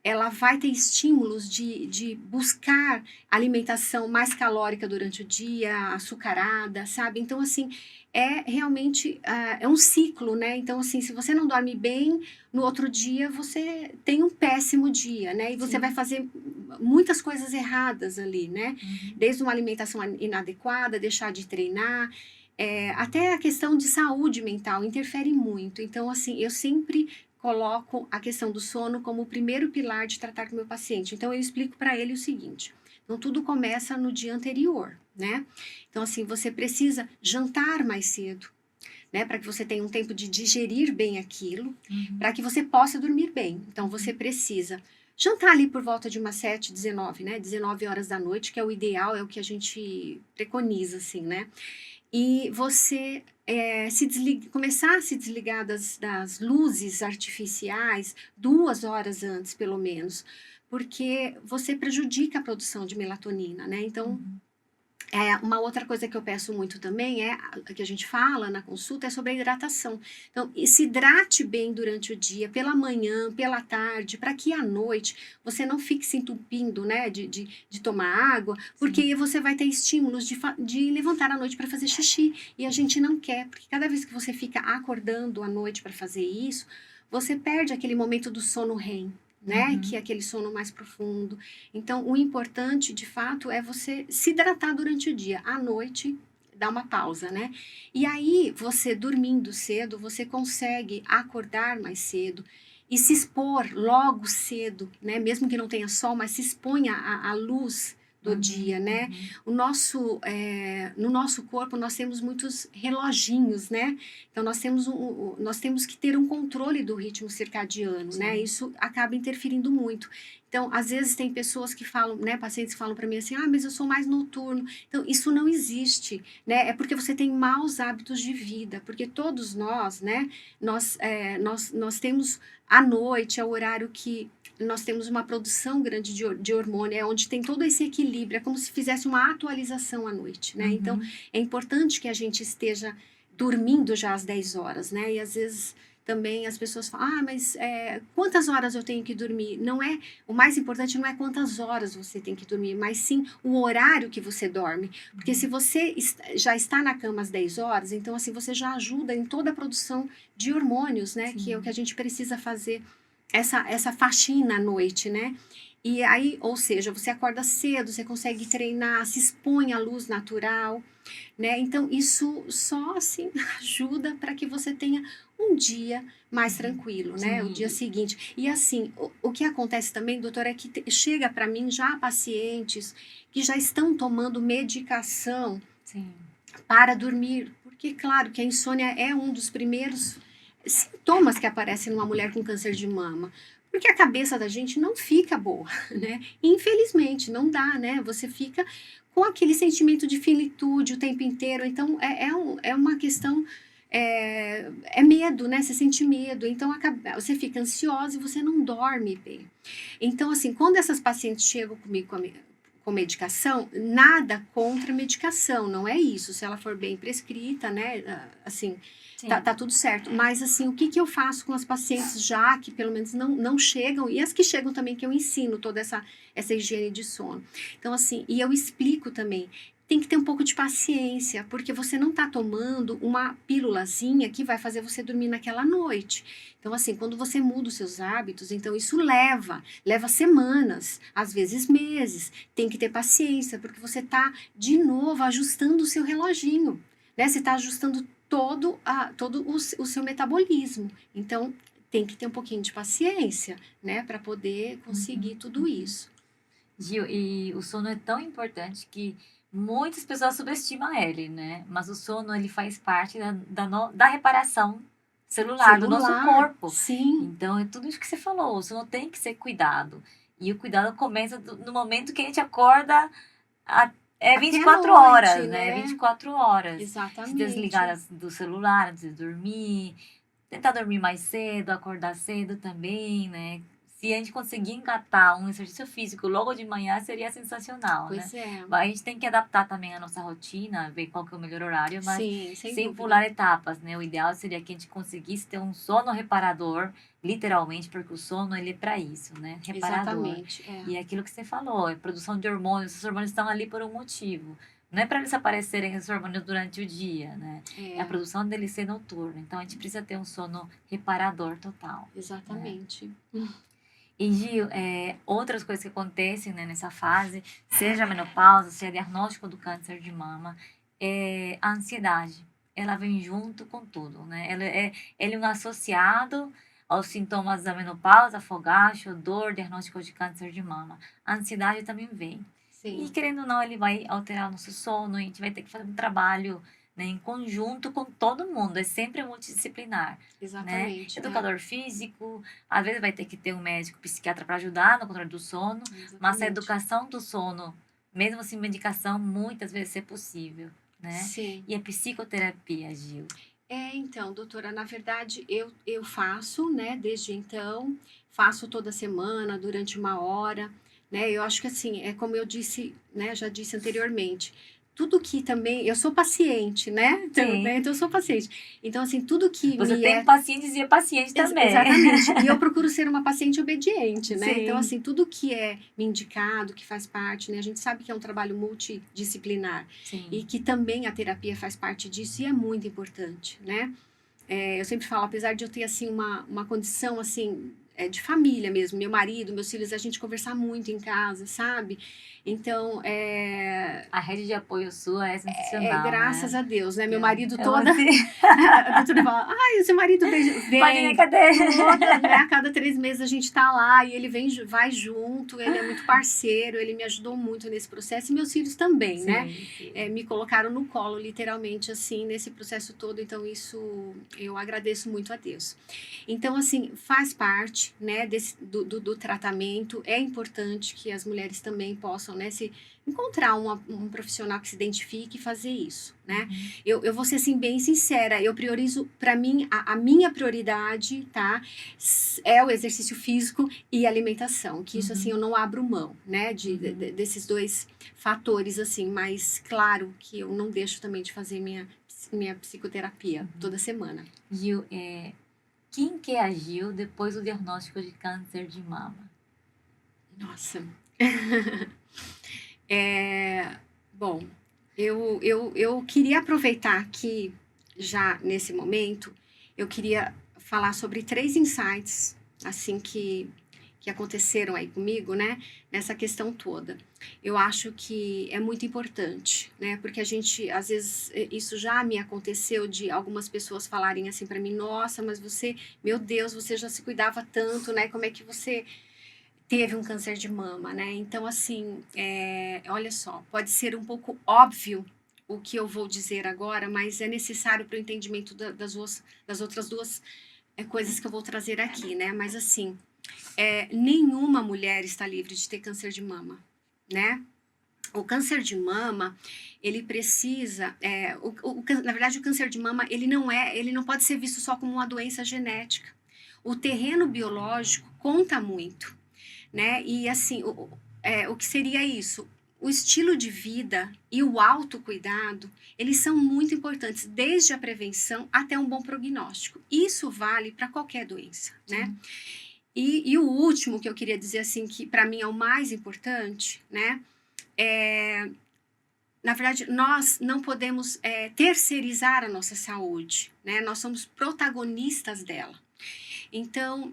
S2: ela vai ter estímulos de buscar alimentação mais calórica durante o dia, açucarada, sabe? Então, assim, é realmente, é um ciclo, né? Então, assim, se você não dorme bem, no outro dia você tem um péssimo dia, né? E você vai
S1: Sim.
S2: fazer muitas coisas erradas ali, né?
S1: Uhum.
S2: Desde uma alimentação inadequada, deixar de treinar, até a questão de saúde mental interfere muito. Então, assim, eu sempre coloco a questão do sono como o primeiro pilar de tratar com o meu paciente. Então, eu explico para ele o seguinte: então, tudo começa no dia anterior, né? Então, assim, você precisa jantar mais cedo, né? Para que você tenha um tempo de digerir bem aquilo,
S1: Uhum.
S2: para que você possa dormir bem. Então, você precisa jantar ali por volta de umas 7, 19, né? 19 horas da noite, que é o ideal, é o que a gente preconiza, assim, né? E você começar a se desligar das luzes artificiais 2 horas antes, pelo menos, porque você prejudica a produção de melatonina, né? Então,
S1: Uhum.
S2: uma outra coisa que eu peço muito também que a gente fala na consulta, é sobre a hidratação. Então, se hidrate bem durante o dia, pela manhã, pela tarde, para que à noite você não fique se entupindo, né, de tomar água, porque
S1: Sim.
S2: você vai ter estímulos de levantar à noite para fazer xixi. E a gente não quer, porque cada vez que você fica acordando à noite para fazer isso, você perde aquele momento do sono REM, né, que é
S1: Uhum.
S2: aquele sono mais profundo. Então, o importante, de fato, é você se hidratar durante o dia. À noite, dar uma pausa, né? E aí, você dormindo cedo, você consegue acordar mais cedo e se expor logo cedo, né? Mesmo que não tenha sol, mas se exponha à luz do
S1: Uhum.
S2: dia, né?
S1: Uhum.
S2: No nosso corpo, nós temos muitos reloginhos, né? Então, nós temos que ter um controle do ritmo circadiano, né?
S1: Sim.
S2: Isso acaba interferindo muito. Então, às vezes tem pessoas que falam, né, pacientes que falam para mim assim: ah, mas eu sou mais noturno. Então, isso não existe, né? É porque você tem maus hábitos de vida, porque todos nós, né, nós temos à noite, é o horário que nós temos uma produção grande de hormônio, é onde tem todo esse equilíbrio, é como se fizesse uma atualização à noite, né? Então,
S1: Uhum.
S2: é importante que a gente esteja dormindo já às 10 horas, né? E às vezes também as pessoas falam: ah, mas quantas horas eu tenho que dormir? Não é, o mais importante não é quantas horas você tem que dormir, mas sim o horário que você dorme. Porque se você já está na cama às 10 horas, então assim, você já ajuda em toda a produção de hormônios, né? Que é o que
S1: Sim.
S2: a gente precisa fazer, essa faxina à noite, né? E aí, ou seja, você acorda cedo, você consegue treinar, se expõe à luz natural, né? Então, isso só assim ajuda para que você tenha um dia mais
S1: Uhum.
S2: tranquilo, né? O dia
S1: Sim.
S2: seguinte. E assim, o que acontece também, doutor, é que chega para mim já pacientes que já estão tomando medicação
S1: Sim.
S2: para dormir, porque claro que a insônia é um dos primeiros sintomas que aparecem numa mulher com câncer de mama. Porque a cabeça da gente não fica boa, né? Infelizmente, não dá, né? Você fica com aquele sentimento de finitude o tempo inteiro. Então, é uma questão. É medo, né? Você sente medo. Então, você fica ansiosa e você não dorme bem. Então, assim, quando essas pacientes chegam comigo com medicação, nada contra medicação, não é isso. Se ela for bem prescrita, né? Assim,
S1: Sim.
S2: tá tudo certo. Mas, assim, o que eu faço com as pacientes já que pelo menos não chegam, e as que chegam também, que eu ensino toda essa higiene de sono. Então, assim, e eu explico também. Tem que ter um pouco de paciência, porque você não tá tomando uma pílulazinha que vai fazer você dormir naquela noite. Então, assim, quando você muda os seus hábitos, então isso leva semanas, às vezes meses. Tem que ter paciência, porque você tá de novo ajustando o seu reloginho, né? Você tá ajustando todo o seu metabolismo. Então, tem que ter um pouquinho de paciência, né, para poder conseguir
S1: Uhum.
S2: tudo
S1: Uhum.
S2: isso.
S1: Gil, e o sono é tão importante que muitas pessoas subestimam ele, né? Mas o sono, ele faz parte da reparação celular do nosso
S2: Celular,
S1: corpo.
S2: sim.
S1: Então, é tudo isso que você falou. O sono tem que ser cuidado. E o cuidado começa no momento que a gente acorda É
S2: Até
S1: 24
S2: noite,
S1: horas, né?
S2: né?
S1: 24 horas. Se
S2: Exatamente.
S1: desligar do celular antes de dormir, tentar dormir mais cedo, acordar cedo também, né? Se a gente conseguir engatar um exercício físico logo de manhã, seria sensacional, né?
S2: Pois é.
S1: Mas a gente tem que adaptar também a nossa rotina, ver qual que é o melhor horário, mas
S2: Sim, sem
S1: sem
S2: dúvida.
S1: pular etapas, né? O ideal seria que a gente conseguisse ter um sono reparador, literalmente, porque o sono ele é para isso, né? Reparador.
S2: Exatamente.
S1: E é aquilo que você falou, é produção de hormônios, esses hormônios estão ali por um motivo. Não é para eles aparecherem esses hormônios durante o dia, né? É a produção deles ser noturna. Então a gente precisa ter um sono reparador total.
S2: Exatamente.
S1: E Gil, outras coisas que acontecem, né, nessa fase, seja a menopausa, seja diagnóstico do câncer de mama, é a ansiedade. Ela vem junto com tudo, né? Ele é um associado aos sintomas da menopausa, fogacho, dor, diagnóstico de câncer de mama. A ansiedade também vem. E
S2: Sim,
S1: querendo ou não, ele vai alterar o nosso sono, a gente vai ter que fazer um trabalho, né, em conjunto com todo mundo, é sempre multidisciplinar, né?
S2: exatamente.
S1: Educador físico, às vezes vai ter que ter um médico psiquiatra para ajudar no controle do sono, mas a
S2: Exatamente.
S1: educação do sono, mesmo sem medicação, muitas vezes é possível, né?
S2: Sim.
S1: E a psicoterapia, Gil?
S2: Então, doutora, na verdade, eu faço, né, desde então, faço toda semana, durante 1 hora, né, eu acho que assim, é como eu disse, né, já disse anteriormente, tudo que também, eu sou paciente, né, então,
S1: Sim.
S2: né, então eu sou paciente, então assim, tudo que
S1: Você
S2: me
S1: tem pacientes e é paciente também.
S2: Exatamente, e eu procuro ser uma paciente obediente, né,
S1: Sim.
S2: então assim, tudo que é me indicado, que faz parte, né, a gente sabe que é um trabalho multidisciplinar,
S1: Sim.
S2: e que também a terapia faz parte disso e é muito importante, né? Eu sempre falo, apesar de eu ter assim uma condição assim de família mesmo, meu marido, meus filhos, a gente conversar muito em casa, sabe? Então,
S1: A rede de apoio sua é sensacional,
S2: graças
S1: né?
S2: a Deus, né? Meu marido
S1: É
S2: toda.
S1: você.
S2: A doutora fala, ai, o seu marido vem.
S1: Pode vir, cadê?
S2: Toda, né? A cada 3 meses a gente tá lá e ele vem, vai junto, ele é muito parceiro, ele me ajudou muito nesse processo e meus filhos também, né?
S1: Sim.
S2: Me colocaram no colo, literalmente, assim, nesse processo todo, então isso eu agradeço muito a Deus. Então, assim, faz parte, né, do tratamento, é importante que as mulheres também possam, né, se encontrar um profissional que se identifique e fazer isso, né? Eu vou ser, assim, bem sincera, eu priorizo, para mim, a minha prioridade, tá, é o exercício físico e alimentação, que isso, assim, eu não abro mão, né, desses dois fatores, assim, mas claro que eu não deixo também de fazer minha psicoterapia toda semana.
S1: Gil, quem que agiu depois do diagnóstico de câncer de mama?
S2: Nossa. Bom, eu queria aproveitar aqui, já nesse momento, eu queria falar sobre 3 insights, assim, que aconteceram aí comigo, né, nessa questão toda. Eu acho que é muito importante, né, porque a gente, às vezes, isso já me aconteceu de algumas pessoas falarem assim para mim, nossa, mas você, meu Deus, você já se cuidava tanto, né, como é que você teve um câncer de mama, né? Então, assim, olha só, pode ser um pouco óbvio o que eu vou dizer agora, mas é necessário para o entendimento das outras 2 coisas que eu vou trazer aqui, né? Mas, assim, nenhuma mulher está livre de ter câncer de mama, né? O câncer de mama, ele precisa, na verdade, o câncer de mama, ele não pode ser visto só como uma doença genética. O terreno biológico conta muito, né? E assim, o que seria isso? O estilo de vida e o autocuidado, eles são muito importantes, desde a prevenção até um bom prognóstico. Isso vale para qualquer doença, né? E o último que eu queria dizer, assim, que para mim é o mais importante, né? Na verdade, nós não podemos terceirizar a nossa saúde, né? Nós somos protagonistas dela. Então,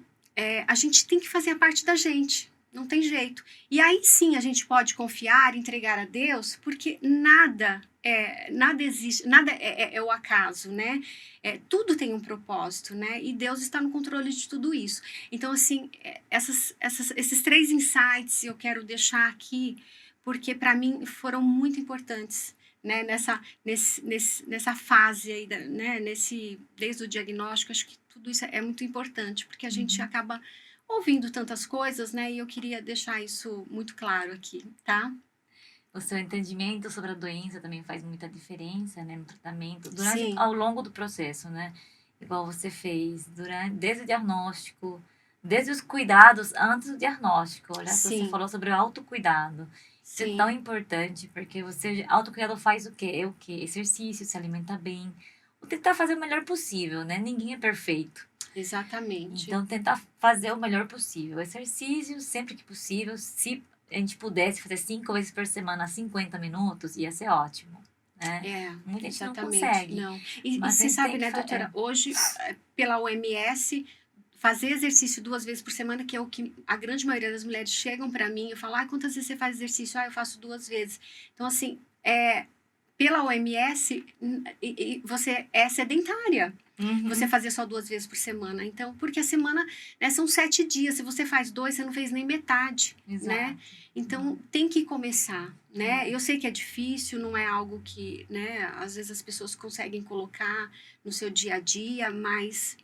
S2: a gente tem que fazer a parte da gente, não tem jeito. E aí sim a gente pode confiar, entregar a Deus, porque nada existe, nada é o acaso, né? Tudo tem um propósito, né? E Deus está no controle de tudo isso. Então, assim, esses 3 insights eu quero deixar aqui, porque para mim foram muito importantes, né, nessa fase aí, né, desde o diagnóstico, acho que tudo isso é muito importante, porque a gente acaba ouvindo tantas coisas, né, e eu queria deixar isso muito claro aqui, tá?
S1: o seu entendimento sobre a doença também faz muita diferença, né, no tratamento,
S2: Sim,
S1: ao longo do processo, né? Igual você fez, desde o diagnóstico, desde os cuidados antes do diagnóstico. Olha, você
S2: sim,
S1: falou sobre o autocuidado. Isso é tão
S2: sim,
S1: importante, porque autocuidado faz o quê? É o quê? Exercício, se alimenta bem, ou tentar fazer o melhor possível, né? Ninguém é perfeito.
S2: exatamente.
S1: Então, tentar fazer o melhor possível. Exercício, sempre que possível. Se a gente pudesse fazer 5 vezes por semana, 50 minutos, ia ser ótimo, né?
S2: É,
S1: Muita gente não
S2: exatamente.
S1: consegue,
S2: Não. E
S1: mas a
S2: você
S1: gente tem
S2: sabe,
S1: que
S2: né, doutora, hoje, pela OMS, fazer exercício 2 vezes por semana, que é o que a grande maioria das mulheres chegam para mim e falam, ah, quantas vezes você faz exercício? Ah, eu faço 2 vezes. Então, assim, pela OMS, você é sedentária. Você
S1: Uhum,
S2: fazer só 2 vezes por semana. Então, porque a semana, né, são 7 dias. Se você faz 2, você não fez nem metade, né?
S1: exato.
S2: Então, tem que começar, né?
S1: É,
S2: Eu sei que é difícil, não é algo que, né, às vezes as pessoas conseguem colocar no seu dia a dia, mas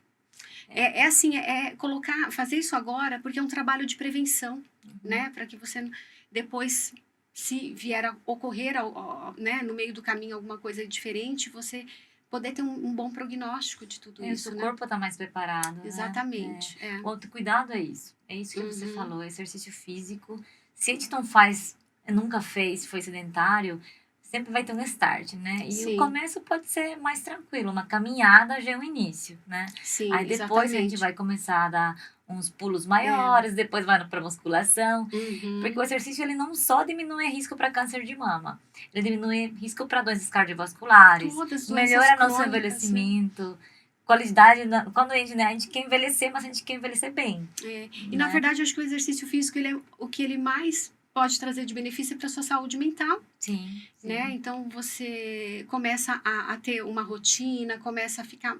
S2: é assim, colocar, fazer isso agora, porque é um trabalho de prevenção,
S1: uhum.
S2: né? Para que você depois, se vier a ocorrer, né, no meio do caminho alguma coisa diferente, você poder ter um bom prognóstico de tudo
S1: O seu
S2: isso, né?
S1: corpo está mais preparado, né?
S2: Exatamente,
S1: O autocuidado é isso. É isso que você falou, exercício físico. Se a gente não faz, nunca fez, foi sedentário, sempre vai ter um start, né? E o
S2: Sim,
S1: começo pode ser mais tranquilo, uma caminhada já é o início, né?
S2: sim,
S1: Aí depois a gente
S2: exatamente.
S1: vai começar a dar uns pulos
S2: É,
S1: maiores, depois vai para musculação, porque o
S2: uhum.
S1: exercício ele não só diminui risco para câncer de mama, ele diminui risco para doenças cardiovasculares,
S2: Todas as doenças
S1: melhora nosso
S2: crônicas, né?
S1: envelhecimento, qualidade, quando a gente, né, a gente quer envelhecer, mas a gente quer envelhecer bem,
S2: E na
S1: né?
S2: verdade, eu acho que o exercício físico, ele é o que ele mais pode trazer de benefício para sua saúde mental,
S1: Sim,
S2: né?
S1: sim,
S2: Então você começa a ter uma rotina, começa a ficar.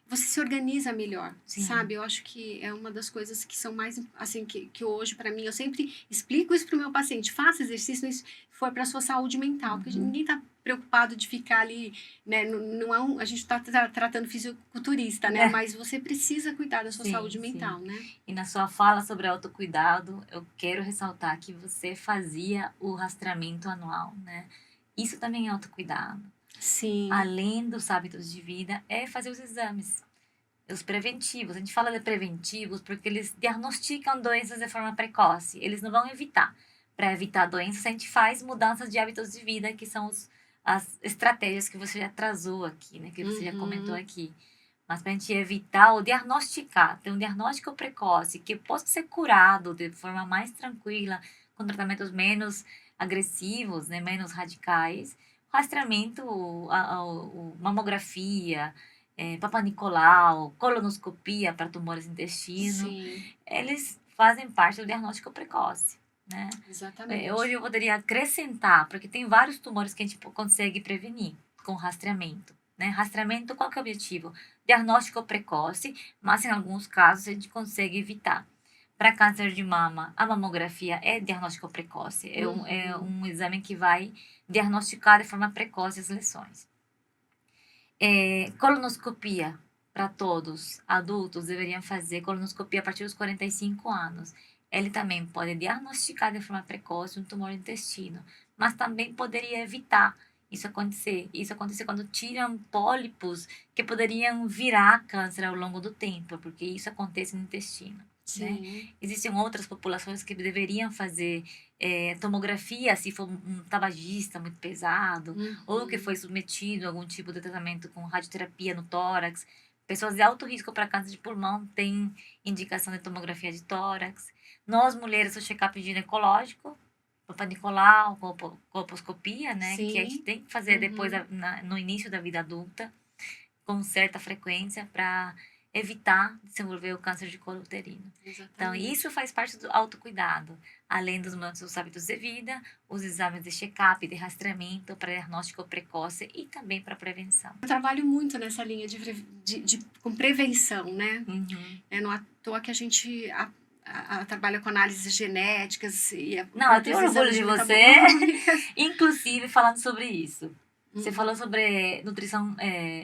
S2: Você se organiza melhor,
S1: sim.
S2: sabe? Eu acho que é uma das coisas que são mais, assim, que hoje, para mim, eu sempre explico isso pro meu paciente: faça exercício, isso for para sua saúde mental, porque
S1: Uhum.
S2: ninguém tá preocupado de ficar ali, né? Não é a gente tá tratando fisiculturista, né?
S1: É,
S2: Mas você precisa cuidar da sua
S1: sim,
S2: saúde
S1: sim.
S2: mental, né?
S1: E na sua fala sobre autocuidado, eu quero ressaltar que você fazia o rastreamento anual, né? Isso também é autocuidado.
S2: Sim.
S1: Além dos hábitos de vida, é fazer os exames, os preventivos. A gente fala de preventivos porque eles diagnosticam doenças de forma precoce. Eles não vão evitar. Para evitar doenças, a gente faz mudanças de hábitos de vida, que são as estratégias que você já trazou aqui, né? Que você já comentou
S2: Uhum.
S1: aqui. Mas para a gente evitar ou diagnosticar, ter um diagnóstico precoce que possa ser curado de forma mais tranquila, com tratamentos menos agressivos, né, menos radicais, rastreamento, mamografia, Papa Nicolau, colonoscopia para tumores no intestino,
S2: Sim,
S1: eles fazem parte do diagnóstico precoce, né? Hoje
S2: exatamente.
S1: eu poderia acrescentar, porque tem vários tumores que a gente consegue prevenir com rastreamento. Né? Rastreamento, qual que é o objetivo? Diagnóstico precoce, mas em alguns casos a gente consegue evitar. Para câncer de mama, a mamografia é diagnóstico precoce, é
S2: Uhum.
S1: um exame que vai diagnosticar de forma precoce as lesões. Colonoscopia, para todos, adultos deveriam fazer colonoscopia a partir dos 45 anos. Ele também pode diagnosticar de forma precoce um tumor no intestino, mas também poderia evitar isso acontecer. Isso acontecer quando tiram pólipos que poderiam virar câncer ao longo do tempo, porque isso acontece no intestino, né?
S2: Sim.
S1: Existem outras populações que deveriam fazer tomografia se for um tabagista muito pesado, ou que
S2: Uhum.
S1: foi submetido a algum tipo de tratamento com radioterapia no tórax. Pessoas de alto risco para câncer de pulmão têm indicação de tomografia de tórax. Nós, mulheres, o check-up ginecológico, Papa Nicolau, colposcopia, né, que a gente
S2: Sim.
S1: tem que fazer depois,
S2: Uhum.
S1: no início da vida adulta, com certa frequência, para evitar desenvolver o câncer de colo uterino. Então, isso
S2: Exatamente.
S1: faz parte do autocuidado, além dos nossos hábitos de vida, os exames de check-up, de rastreamento para diagnóstico precoce e também para prevenção.
S2: Eu trabalho muito nessa linha com prevenção, né?
S1: Uhum.
S2: É não à toa que a gente trabalha com análises genéticas e
S1: Não, eu tenho
S2: próprios
S1: orgulho
S2: exames
S1: de
S2: de
S1: você,
S2: metabolômicas.
S1: inclusive falando sobre isso. Você falou
S2: Uhum.
S1: sobre nutrição,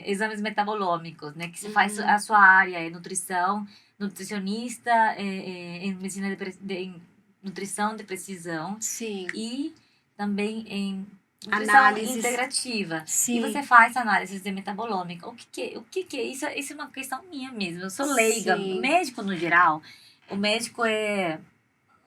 S1: exames metabolômicos, né? Que você faz a
S2: Uhum.
S1: sua área, é nutrição, nutricionista, em medicina em nutrição de precisão
S2: Sim.
S1: e também em nutrição
S2: Análises.
S1: integrativa. E
S2: Sim.
S1: você faz análise de metabolômica. O que é? Isso é uma questão minha mesmo. Eu sou leiga.
S2: Sim.
S1: Médico, no geral, o médico é...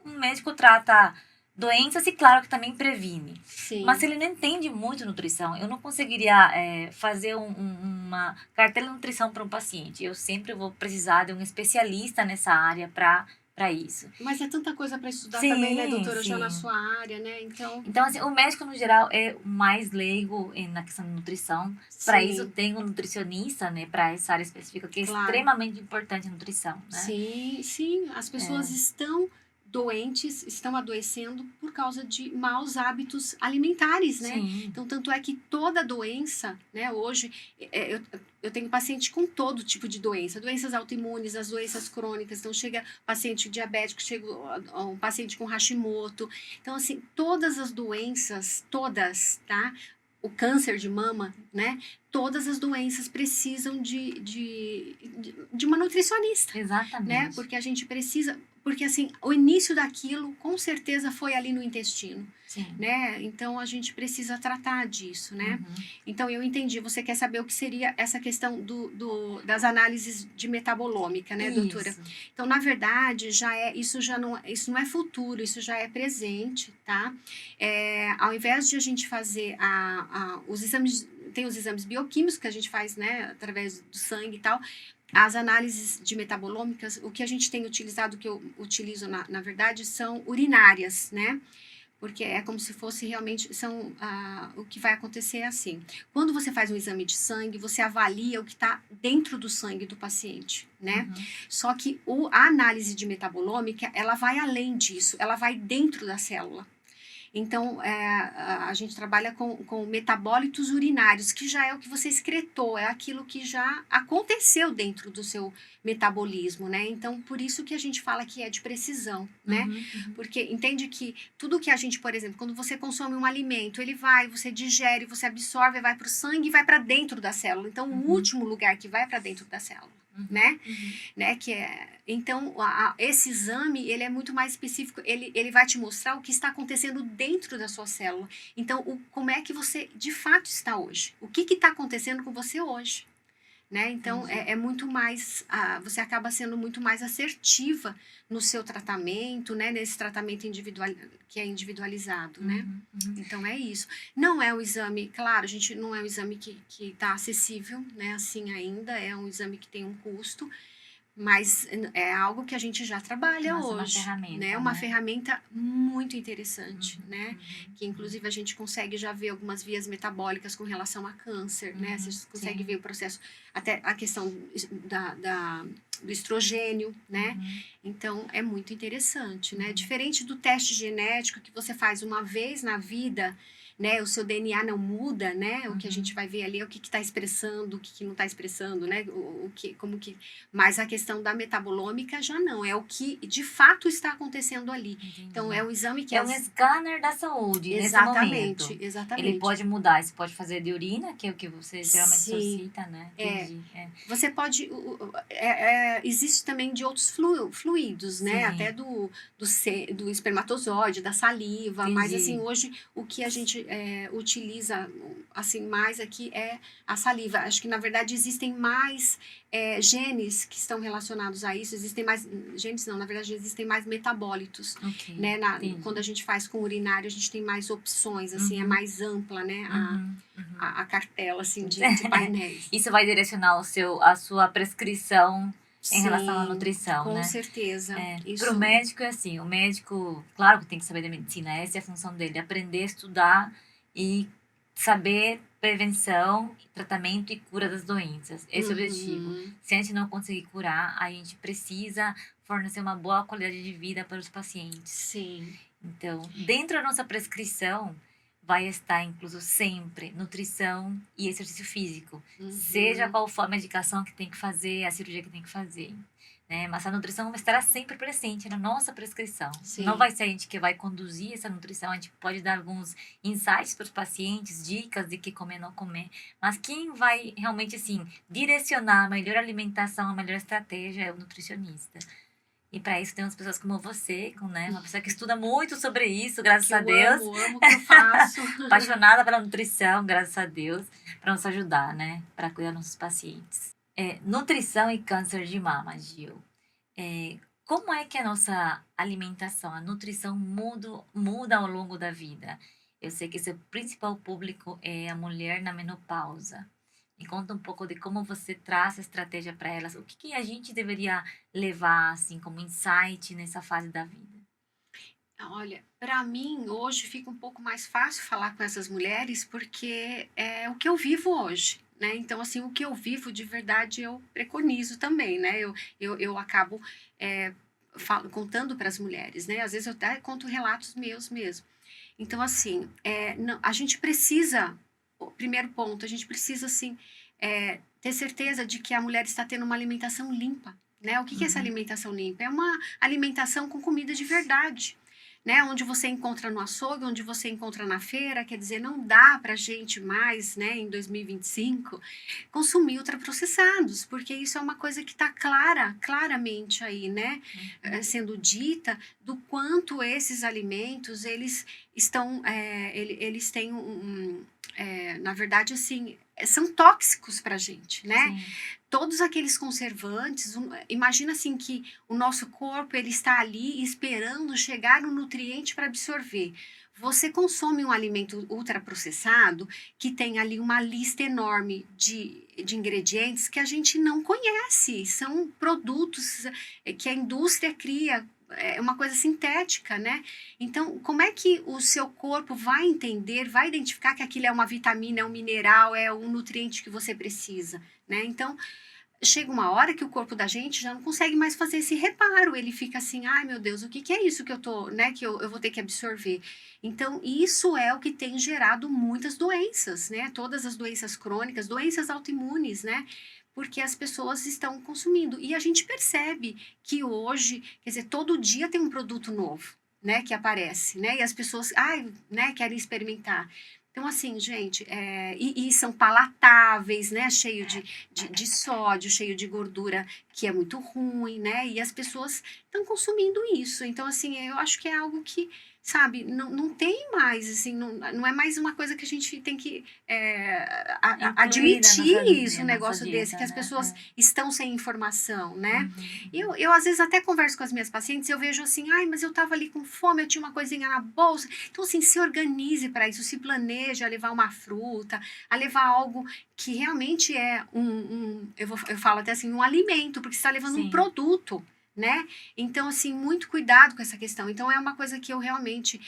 S1: Um médico trata doenças e, claro, que também previne.
S2: Sim.
S1: Mas se ele não entende muito nutrição, eu não conseguiria fazer uma cartela de nutrição para um paciente. Eu sempre vou precisar de um especialista nessa área para isso.
S2: Mas é tanta coisa para estudar
S1: Sim,
S2: também, né, doutora, já na
S1: sim.
S2: sua área, né? Então,
S1: Então, assim, o médico, no geral, é o mais leigo na questão de nutrição. Para isso,
S2: sim,
S1: tem um nutricionista, né, para essa área específica, que é
S2: Claro.
S1: extremamente importante a nutrição, né?
S2: sim, sim. As pessoas estão doentes, estão adoecendo por causa de maus hábitos alimentares, né?
S1: Sim,
S2: Então, tanto é que toda doença, né, hoje, eu tenho paciente com todo tipo de doença, doenças autoimunes, as doenças crônicas, então chega paciente diabético, chega um paciente com Hashimoto, então assim, todas as doenças, todas, tá? O câncer de mama, né? Todas as doenças precisam de uma nutricionista,
S1: exatamente.
S2: né? Porque a gente precisa, porque assim, o início daquilo com certeza foi ali no intestino,
S1: Sim.
S2: né? Então a gente precisa tratar disso, né?
S1: Uhum.
S2: Então eu entendi, você quer saber o que seria essa questão das análises de metabolômica, né, doutora?
S1: Isso.
S2: Então, na verdade, isso não é futuro, isso já é presente, tá? Ao invés de a gente fazer os exames, tem os exames bioquímicos que a gente faz, né, através do sangue e tal, as análises de metabolômicas, o que a gente tem utilizado, que eu utilizo na verdade, são urinárias, né? Porque é como se fosse realmente, o que vai acontecer é assim. Quando você faz um exame de sangue, você avalia o que está dentro do sangue do paciente, né?
S1: Uhum.
S2: Só que a análise de metabolômica, ela vai além disso, ela vai dentro da célula. Então, a gente trabalha com metabólitos urinários, que já é o que você excretou, é aquilo que já aconteceu dentro do seu metabolismo, né? Então, por isso que a gente fala que é de precisão, né?
S1: Uhum.
S2: Porque entende que tudo que a gente, por exemplo, quando você consome um alimento, você digere, você absorve, vai para o sangue e vai para dentro da célula. Então, o último lugar que vai para dentro da célula, né? Né? Então, esse exame, ele é muito mais específico, ele vai te mostrar o que está acontecendo dentro da sua célula. Então, como é que você de fato está hoje? O que está acontecendo com você hoje? Né? Então, é muito mais, você acaba sendo muito mais assertiva no seu tratamento, né? Nesse tratamento que é individualizado, né? Então, é isso. Não é um exame, claro, a gente não é um exame que está acessível, né? Assim ainda, é um exame que tem um custo, mas é algo que a gente já trabalha hoje,
S1: Uma ferramenta,
S2: né? Uma ferramenta muito interessante, né? Que inclusive a gente consegue já ver algumas vias metabólicas com relação a câncer, né? Você consegue ver o processo, até a questão do estrogênio, né? Então é muito interessante, né? Diferente do teste genético que você faz uma vez na vida, né, o seu DNA não muda, né, o que a gente vai ver ali é o que está expressando, o que não está expressando, né, mas a questão da metabolômica já não, é o que de fato está acontecendo ali. Entendi. Então é um exame que
S1: é um scanner da saúde,
S2: exatamente,
S1: nesse momento.
S2: Exatamente.
S1: Ele pode mudar, você pode fazer de urina, que é o que você geralmente solicita, né?
S2: Você pode, existe também de outros fluidos, né, até do espermatozoide, da saliva, mas assim, hoje o que a gente utiliza assim mais aqui é a saliva. Acho que na verdade existem mais genes que estão relacionados a isso, existem mais genes não, na verdade existem mais metabólitos, né? Quando a gente faz com urinário a gente tem mais opções, assim, é mais ampla, né? A cartela assim de painéis.
S1: Isso vai direcionar a sua prescrição em relação à nutrição,
S2: com
S1: né?
S2: certeza.
S1: Para o médico é assim, o médico, claro que tem que saber da medicina, essa é a função dele, aprender a estudar e saber prevenção, tratamento e cura das doenças. Esse é o objetivo. Se a gente não conseguir curar, a gente precisa fornecer uma boa qualidade de vida para os pacientes.
S2: Sim.
S1: Então, dentro da nossa prescrição, vai estar incluso sempre nutrição e exercício físico. Seja qual for a medicação que tem que fazer, a cirurgia que tem que fazer. Né? Mas a nutrição estará sempre presente na nossa prescrição. Sim. Não vai ser a gente que vai conduzir essa nutrição, a gente pode dar alguns insights para os pacientes, dicas de que comer, não comer, mas quem vai realmente assim direcionar a melhor alimentação, a melhor estratégia é o nutricionista. E para isso temos pessoas como você, né, uma pessoa que estuda muito sobre isso, graças
S2: Que
S1: a
S2: eu
S1: Deus,
S2: amo o que eu faço.
S1: apaixonada pela nutrição, graças a Deus, para nos ajudar, né, para cuidar dos nossos pacientes. Nutrição e câncer de mama, Gil. Como é que a nossa alimentação, a nutrição muda ao longo da vida? Eu sei que seu principal público é a mulher na menopausa. Me conta um pouco de como você traz a estratégia para elas. O que que a gente deveria levar, assim, como insight nessa fase da vida?
S2: Olha, para mim hoje fica um pouco mais fácil falar com essas mulheres, porque é o que eu vivo hoje, né. Então, assim, o que eu vivo de verdade eu preconizo também, né. Eu acabo, eh, contando para as mulheres, né. Às vezes eu até conto relatos meus mesmo. Então, assim, não, a gente precisa, o primeiro ponto, a gente precisa, assim, ter certeza de que a mulher está tendo uma alimentação limpa, né? O que que é essa
S1: Uhum,
S2: alimentação limpa? É uma alimentação com comida de verdade, né? Onde você encontra no açougue, onde você encontra na feira, quer dizer, não dá pra gente mais, né, em 2025, consumir ultraprocessados, porque isso é uma coisa que está claramente aí, né,
S1: uhum.
S2: sendo dita do quanto esses alimentos eles estão, eles têm na verdade, assim, são tóxicos para a gente, né?
S1: Sim,
S2: Todos aqueles conservantes, imagina assim que o nosso corpo ele está ali esperando chegar o nutriente para absorver. Você consome um alimento ultraprocessado que tem ali uma lista enorme de ingredientes que a gente não conhece, são produtos que a indústria cria, é uma coisa sintética, né? Então, como é que o seu corpo vai entender, vai identificar que aquilo é uma vitamina, é um mineral, é um nutriente que você precisa, né? Então, chega uma hora que o corpo da gente já não consegue mais fazer esse reparo, ele fica assim: "Ai meu Deus, o que que é isso que eu tô, né, que eu vou ter que absorver?". Então isso é o que tem gerado muitas doenças, né, todas as doenças crônicas, doenças autoimunes, né, porque as pessoas estão consumindo. E a gente percebe que hoje, quer dizer, todo dia tem um produto novo, né, que aparece, né, e as pessoas, ai, né, querem experimentar. Então, assim, gente, e são palatáveis, né? Cheio de sódio, cheio de gordura que é muito ruim, né? E as pessoas estão consumindo isso. Então, assim, eu acho que é algo que, sabe, não tem mais, assim, não é mais uma coisa que a gente tem que
S1: incluir
S2: admitir isso, um
S1: na nossa
S2: negócio desse,
S1: dieta,
S2: que as
S1: né?
S2: pessoas estão sem informação, né?
S1: Uhum,
S2: Eu às vezes até converso com as minhas pacientes, eu vejo assim, ai, mas eu tava ali com fome, eu tinha uma coisinha na bolsa. Então, assim, se organize para isso, se planeje a levar uma fruta, a levar algo que realmente é eu falo até assim, um alimento, porque você está levando um
S1: sim.
S2: produto, né? Então, assim, muito cuidado com essa questão. Então, é uma coisa que eu realmente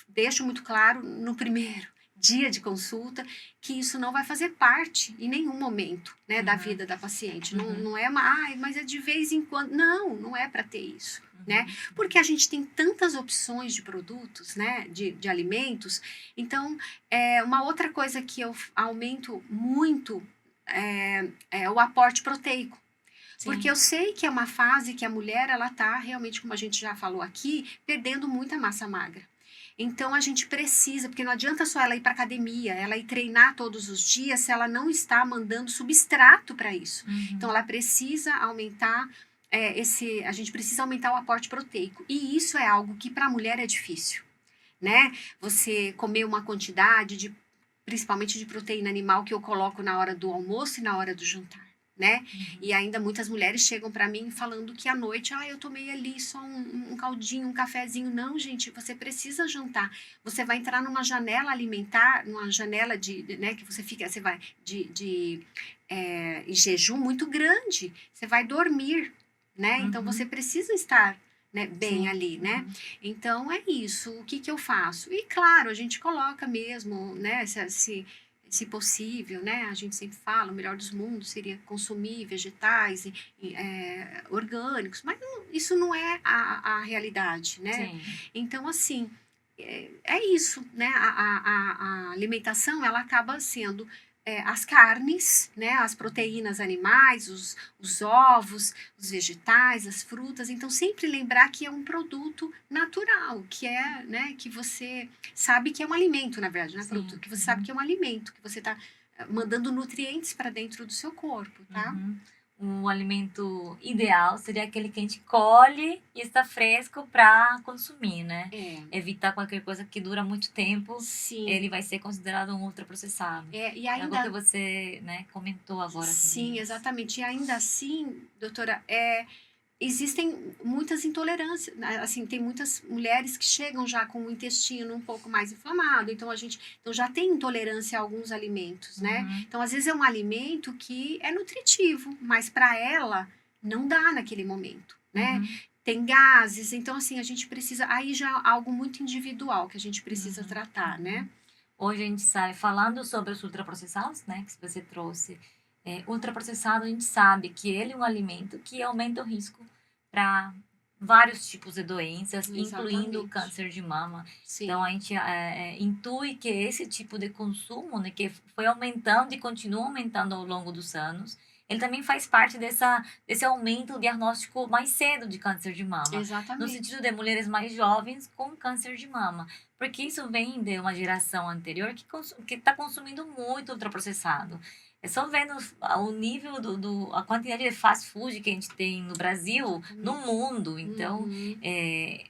S2: deixo muito claro no primeiro dia de consulta, que isso não vai fazer parte em nenhum momento, né, da
S1: Uhum,
S2: vida da paciente. Não,
S1: uhum,
S2: não é uma, ai, mas é de vez em quando. Não é para ter isso, né?
S1: uhum,
S2: Porque a gente tem tantas opções de produtos, né, de alimentos. Então, uma outra coisa que eu aumento muito é o aporte proteico. Porque
S1: sim.
S2: eu sei que é uma fase que a mulher, ela tá realmente, como a gente já falou aqui, perdendo muita massa magra. Então a gente precisa, porque não adianta só ela ir para academia, ela ir treinar todos os dias se ela não está mandando substrato para isso. Então
S1: Uhum,
S2: ela precisa aumentar a gente precisa aumentar o aporte proteico. E isso é algo que para a mulher é difícil, né? Você comer uma quantidade de, principalmente de proteína animal que eu coloco na hora do almoço e na hora do jantar, né?
S1: uhum,
S2: E ainda muitas mulheres chegam para mim falando que à noite, eu tomei ali só um caldinho, um cafezinho. Não, gente, você precisa jantar. Você vai entrar numa janela alimentar, numa janela né, que você vai em jejum muito grande. Você vai dormir, né? Então você
S1: uhum,
S2: precisa estar, né, bem
S1: sim.
S2: ali, né?
S1: Uhum,
S2: Então é isso. O que que eu faço? E claro, a gente coloca mesmo, né? Se possível, né? A gente sempre fala, o melhor dos mundos seria consumir vegetais orgânicos, mas isso não é a realidade, né?
S1: sim.
S2: Então, assim, é isso, né? A alimentação, ela acaba sendo as carnes, né? As proteínas animais, os ovos, os vegetais, as frutas. Então, sempre lembrar que é um produto natural, que é, né? Que você sabe que é um alimento, na verdade, não é produto,
S1: Sim.
S2: que você sabe
S1: Uhum,
S2: que é um alimento, que você está mandando nutrientes para dentro do seu corpo, tá?
S1: uhum. o alimento ideal seria aquele que a gente colhe e está fresco para consumir, né?
S2: É,
S1: Evitar qualquer coisa que dura muito tempo,
S2: sim.
S1: ele vai ser considerado um ultraprocessado.
S2: E
S1: É algo que
S2: ainda
S1: você, né, comentou agora sobre
S2: sim,
S1: isso.
S2: exatamente. E ainda assim, doutora, existem muitas intolerâncias, né, assim, tem muitas mulheres que chegam já com o intestino um pouco mais inflamado, então já tem intolerância a alguns alimentos, né?
S1: Uhum,
S2: Então, às vezes é um alimento que é nutritivo, mas para ela não dá naquele momento, né?
S1: uhum,
S2: Tem gases, então assim, a gente precisa, aí já é algo muito individual que a gente precisa
S1: uhum,
S2: tratar, né?
S1: uhum. Hoje a gente sabe, falando sobre os ultraprocessados, né, que você trouxe, ultraprocessado a gente sabe que ele é um alimento que aumenta o risco para vários tipos de doenças, incluindo o
S2: Exatamente.
S1: câncer de mama. Então a
S2: Sim,
S1: gente intui que esse tipo de consumo, né, que foi aumentando e continua aumentando ao longo dos anos, ele também faz parte desse aumento do diagnóstico mais cedo de câncer de mama, no
S2: exatamente.
S1: sentido de mulheres mais jovens com câncer de mama. Porque isso vem de uma geração anterior que está consumindo muito ultraprocessado. É só vendo o nível a quantidade de fast food que a gente tem no Brasil, no
S2: Exatamente.
S1: mundo. Então,
S2: Uhum.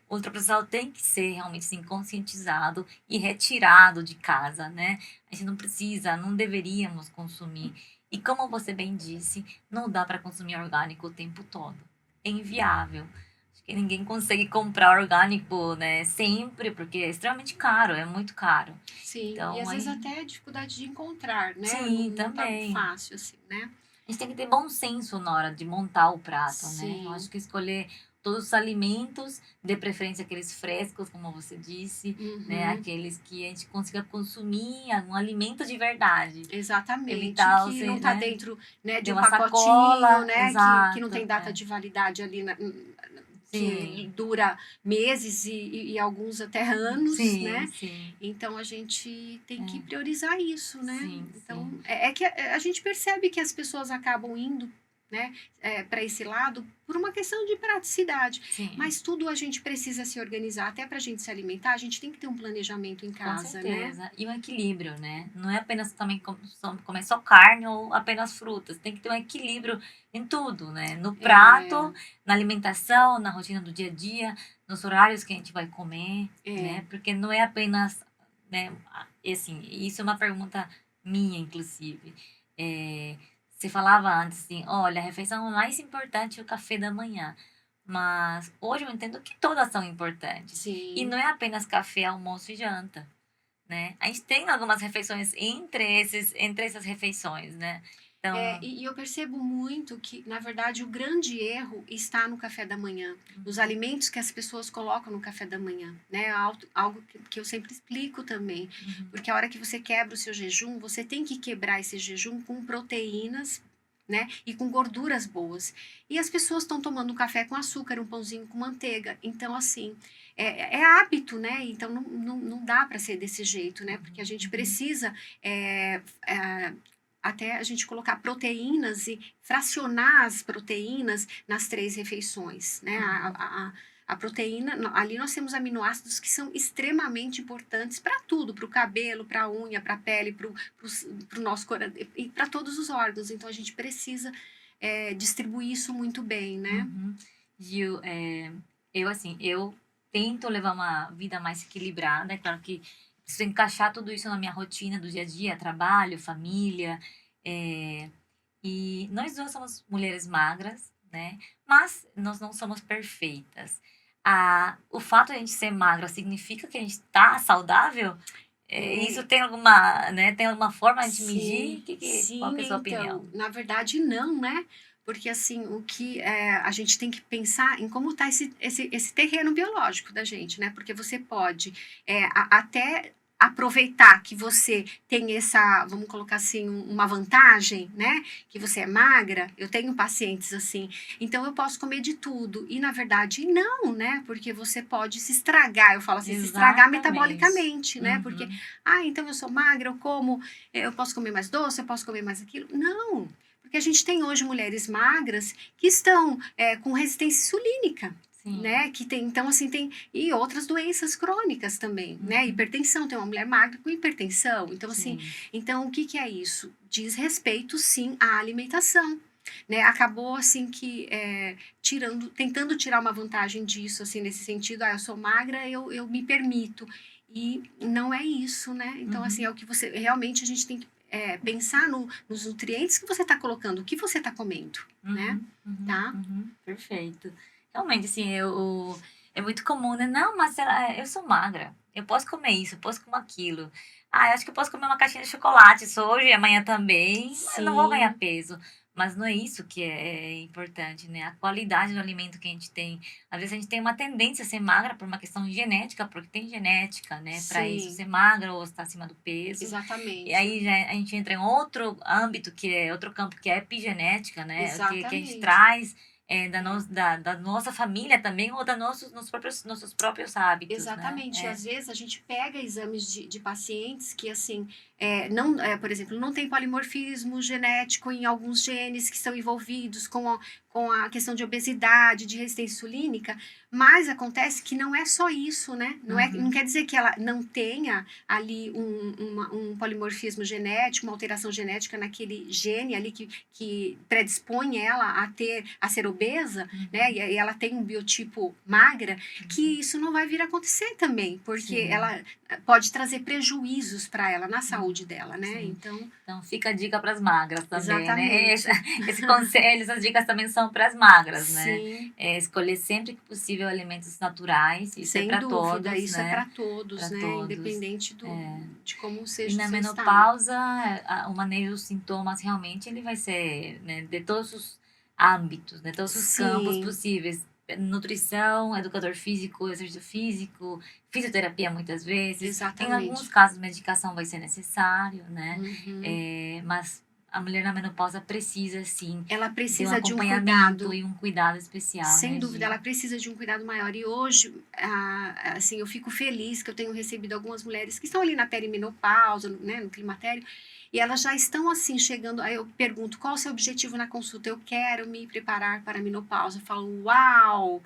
S1: o ultraprocessado tem que ser realmente assim, conscientizado e retirado de casa, né? A gente não precisa, não deveríamos consumir. E como você bem disse, não dá para consumir orgânico o tempo todo. É inviável. Acho que ninguém consegue comprar orgânico, né, sempre, porque é extremamente caro, é muito caro.
S2: Sim, e
S1: Então,
S2: às vezes
S1: aí,
S2: até dificuldade de encontrar, né? Não,
S1: sim,
S2: não tá
S1: também.
S2: fácil assim, né?
S1: A gente tem que ter bom senso na hora de montar o prato, né? Eu acho
S2: Sim,
S1: que escolher todos os alimentos, de preferência aqueles frescos, como você disse, né?
S2: uhum,
S1: Aqueles que a gente consiga consumir, um alimento de verdade.
S2: exatamente,
S1: Evitar,
S2: que não tá
S1: né?
S2: dentro, né, de
S1: De
S2: um
S1: uma
S2: pacotinho,
S1: sacola,
S2: né, que não
S1: exato.
S2: tem data de validade ali, que
S1: Sim,
S2: dura meses e alguns até anos,
S1: sim,
S2: né?
S1: sim.
S2: Então a gente tem que
S1: É,
S2: priorizar isso, né?
S1: sim, sim.
S2: Então é que a gente percebe que as pessoas acabam indo, né, para esse lado por uma questão de praticidade.
S1: Sim,
S2: Mas tudo a gente precisa se organizar, até para a gente se alimentar, a gente tem que ter um planejamento em
S1: com
S2: casa, né?
S1: certeza. E um equilíbrio, né? Não é apenas também comer só carne ou apenas frutas. Tem que ter um equilíbrio em tudo, né? No
S2: É,
S1: prato, na alimentação, na rotina do dia a dia, nos horários que a gente vai comer,
S2: é,
S1: né? Porque não é apenas, né? E assim, isso é uma pergunta minha, inclusive. É, você falava antes assim, olha, a refeição mais importante é o café da manhã. Mas hoje eu entendo que todas são importantes. E
S2: sim.
S1: não é apenas café, almoço e janta, né? A gente tem algumas refeições entre essas refeições, né? Então,
S2: E eu percebo muito que, na verdade, o grande erro está no café da manhã, nos
S1: uhum,
S2: alimentos que as pessoas colocam no café da manhã, né? Algo que eu sempre explico também,
S1: uhum,
S2: porque a hora que você quebra o seu jejum, você tem que quebrar esse jejum com proteínas, né? E com gorduras boas. E as pessoas estão tomando um café com açúcar, um pãozinho com manteiga. Então, assim, é hábito, né? Então, não dá para ser desse jeito, né? Porque a
S1: uhum,
S2: gente
S1: uhum,
S2: precisa até a gente colocar proteínas e fracionar as proteínas nas 3 refeições, né?
S1: uhum.
S2: A proteína, ali nós temos aminoácidos que são extremamente importantes para tudo, para o cabelo, para a unha, para a pele, para o nosso coração e para todos os órgãos. Então a gente precisa distribuir isso muito bem, né?
S1: Uhum. Gil, eu tento levar uma vida mais equilibrada. É claro que preciso encaixar tudo isso na minha rotina do dia a dia, trabalho, família. é, e nós duas somos mulheres magras, né? Mas nós não somos perfeitas. O fato de a gente ser magra significa que a gente está saudável? Isso
S2: É,
S1: tem alguma, né? Tem alguma forma de medir?
S2: sim,
S1: Qual que é
S2: sim,
S1: a sua opinião?
S2: então, na verdade não, né? Porque assim, a gente tem que pensar em como está esse terreno biológico da gente, né? Porque você pode até aproveitar que você tem essa, vamos colocar assim, uma vantagem, né? Que você é magra, eu tenho pacientes assim, então eu posso comer de tudo. E na verdade não, né? Porque você pode se estragar, eu falo assim, se estragar
S1: Exatamente.
S2: metabolicamente, né? Porque
S1: Uhum.
S2: então eu sou magra, eu como, eu posso comer mais doce, eu posso comer mais aquilo. Não, porque a gente tem hoje mulheres magras que estão com resistência insulínica.
S1: Sim.
S2: Né, que tem, então assim, tem, e outras doenças crônicas também, né,
S1: Uhum.
S2: hipertensão, tem uma mulher magra com hipertensão, então assim,
S1: Sim.
S2: então o que que é isso? Diz respeito sim à alimentação, né? Acabou assim que tentando tirar uma vantagem disso, assim, nesse sentido, eu sou magra, eu me permito. E não é isso, né? Então, assim, é
S1: Uhum,
S2: o que você realmente a gente tem que pensar nos nutrientes que você está colocando, o que você está comendo, né?
S1: uhum, uhum,
S2: Tá?
S1: uhum, perfeito. Realmente, assim, é muito comum, né? Não, mas eu sou magra, eu posso comer isso, eu posso comer aquilo. Ah, eu acho que eu posso comer uma caixinha de chocolate só hoje e amanhã também, eu não vou ganhar
S2: Sim,
S1: peso. Mas não é isso que é importante, né? A qualidade do alimento que a gente tem. Às vezes a gente tem uma tendência a ser magra por uma questão genética, porque tem genética, né? Para isso,
S2: sim,
S1: ser magra ou estar acima do peso. E
S2: exatamente,
S1: aí já a gente entra em outro âmbito, que é outro campo, que é a epigenética, né? Que a gente
S2: exatamente.
S1: traz
S2: É.
S1: da nossa família também, ou nossos próprios hábitos, né?
S2: Exatamente. E
S1: É.
S2: às vezes a gente pega exames de pacientes que, assim, não, por exemplo, não tem polimorfismo genético em alguns genes que estão envolvidos com a questão de obesidade, de resistência insulínica, mas acontece que não é só isso, né? Não
S1: Uhum,
S2: quer dizer que ela não tenha ali um polimorfismo genético, uma alteração genética naquele gene ali que predispõe ela a ser obesa, né?
S1: uhum,
S2: E ela tem um biotipo magra,
S1: uhum.
S2: que isso não vai vir a acontecer também, porque
S1: Sim.
S2: ela pode trazer prejuízos para ela na saúde
S1: Uhum,
S2: dela, né?
S1: sim.
S2: Então,
S1: Então fica a dica para as magras também, né?
S2: exatamente.
S1: Esse conselho, essas dicas também são para as magras, né?
S2: Sim,
S1: Escolher sempre que possível alimentos naturais, isso é
S2: sem
S1: para
S2: dúvida,
S1: todos,
S2: isso é
S1: né?
S2: para todos,
S1: Para
S2: né?
S1: todos.
S2: Independente
S1: É.
S2: de como
S1: E
S2: seja o
S1: na
S2: seu estado.
S1: menopausa, o manejo dos sintomas realmente ele vai ser, né, de todos os âmbitos, né, todos os campos
S2: Sim,
S1: possíveis. Nutrição, educador físico, exercício físico, fisioterapia muitas vezes. Em alguns
S2: exatamente.
S1: casos, medicação vai ser necessário, né?
S2: Uhum.
S1: Mas a mulher na menopausa precisa, sim,
S2: Ela
S1: ter um
S2: precisa de um
S1: acompanhamento
S2: cuidado.
S1: e um cuidado especial,
S2: Sem
S1: né,
S2: dúvida, ela
S1: Gil?
S2: precisa de um cuidado maior. E hoje, assim, eu fico feliz que eu tenho recebido algumas mulheres que estão ali na perimenopausa, né, no climatério, e elas já estão assim chegando. Aí eu pergunto: qual o seu objetivo na consulta? Eu quero me preparar para a menopausa. Eu falo: uau!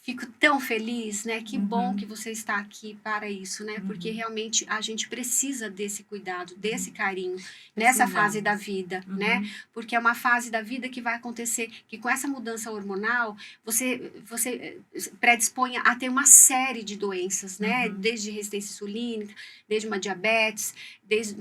S2: Fico tão feliz, né? Que bom que
S1: Uhum,
S2: você está aqui para isso, né? Porque
S1: uhum,
S2: realmente a gente precisa desse cuidado, desse
S1: uhum.
S2: carinho nessa fase da
S1: Precisamos.
S2: vida, né?
S1: Uhum,
S2: Porque é uma fase da vida que vai acontecer que com essa mudança hormonal você predispõe a ter uma série de doenças, né?
S1: uhum.
S2: Desde resistência insulínica, desde uma diabetes, desde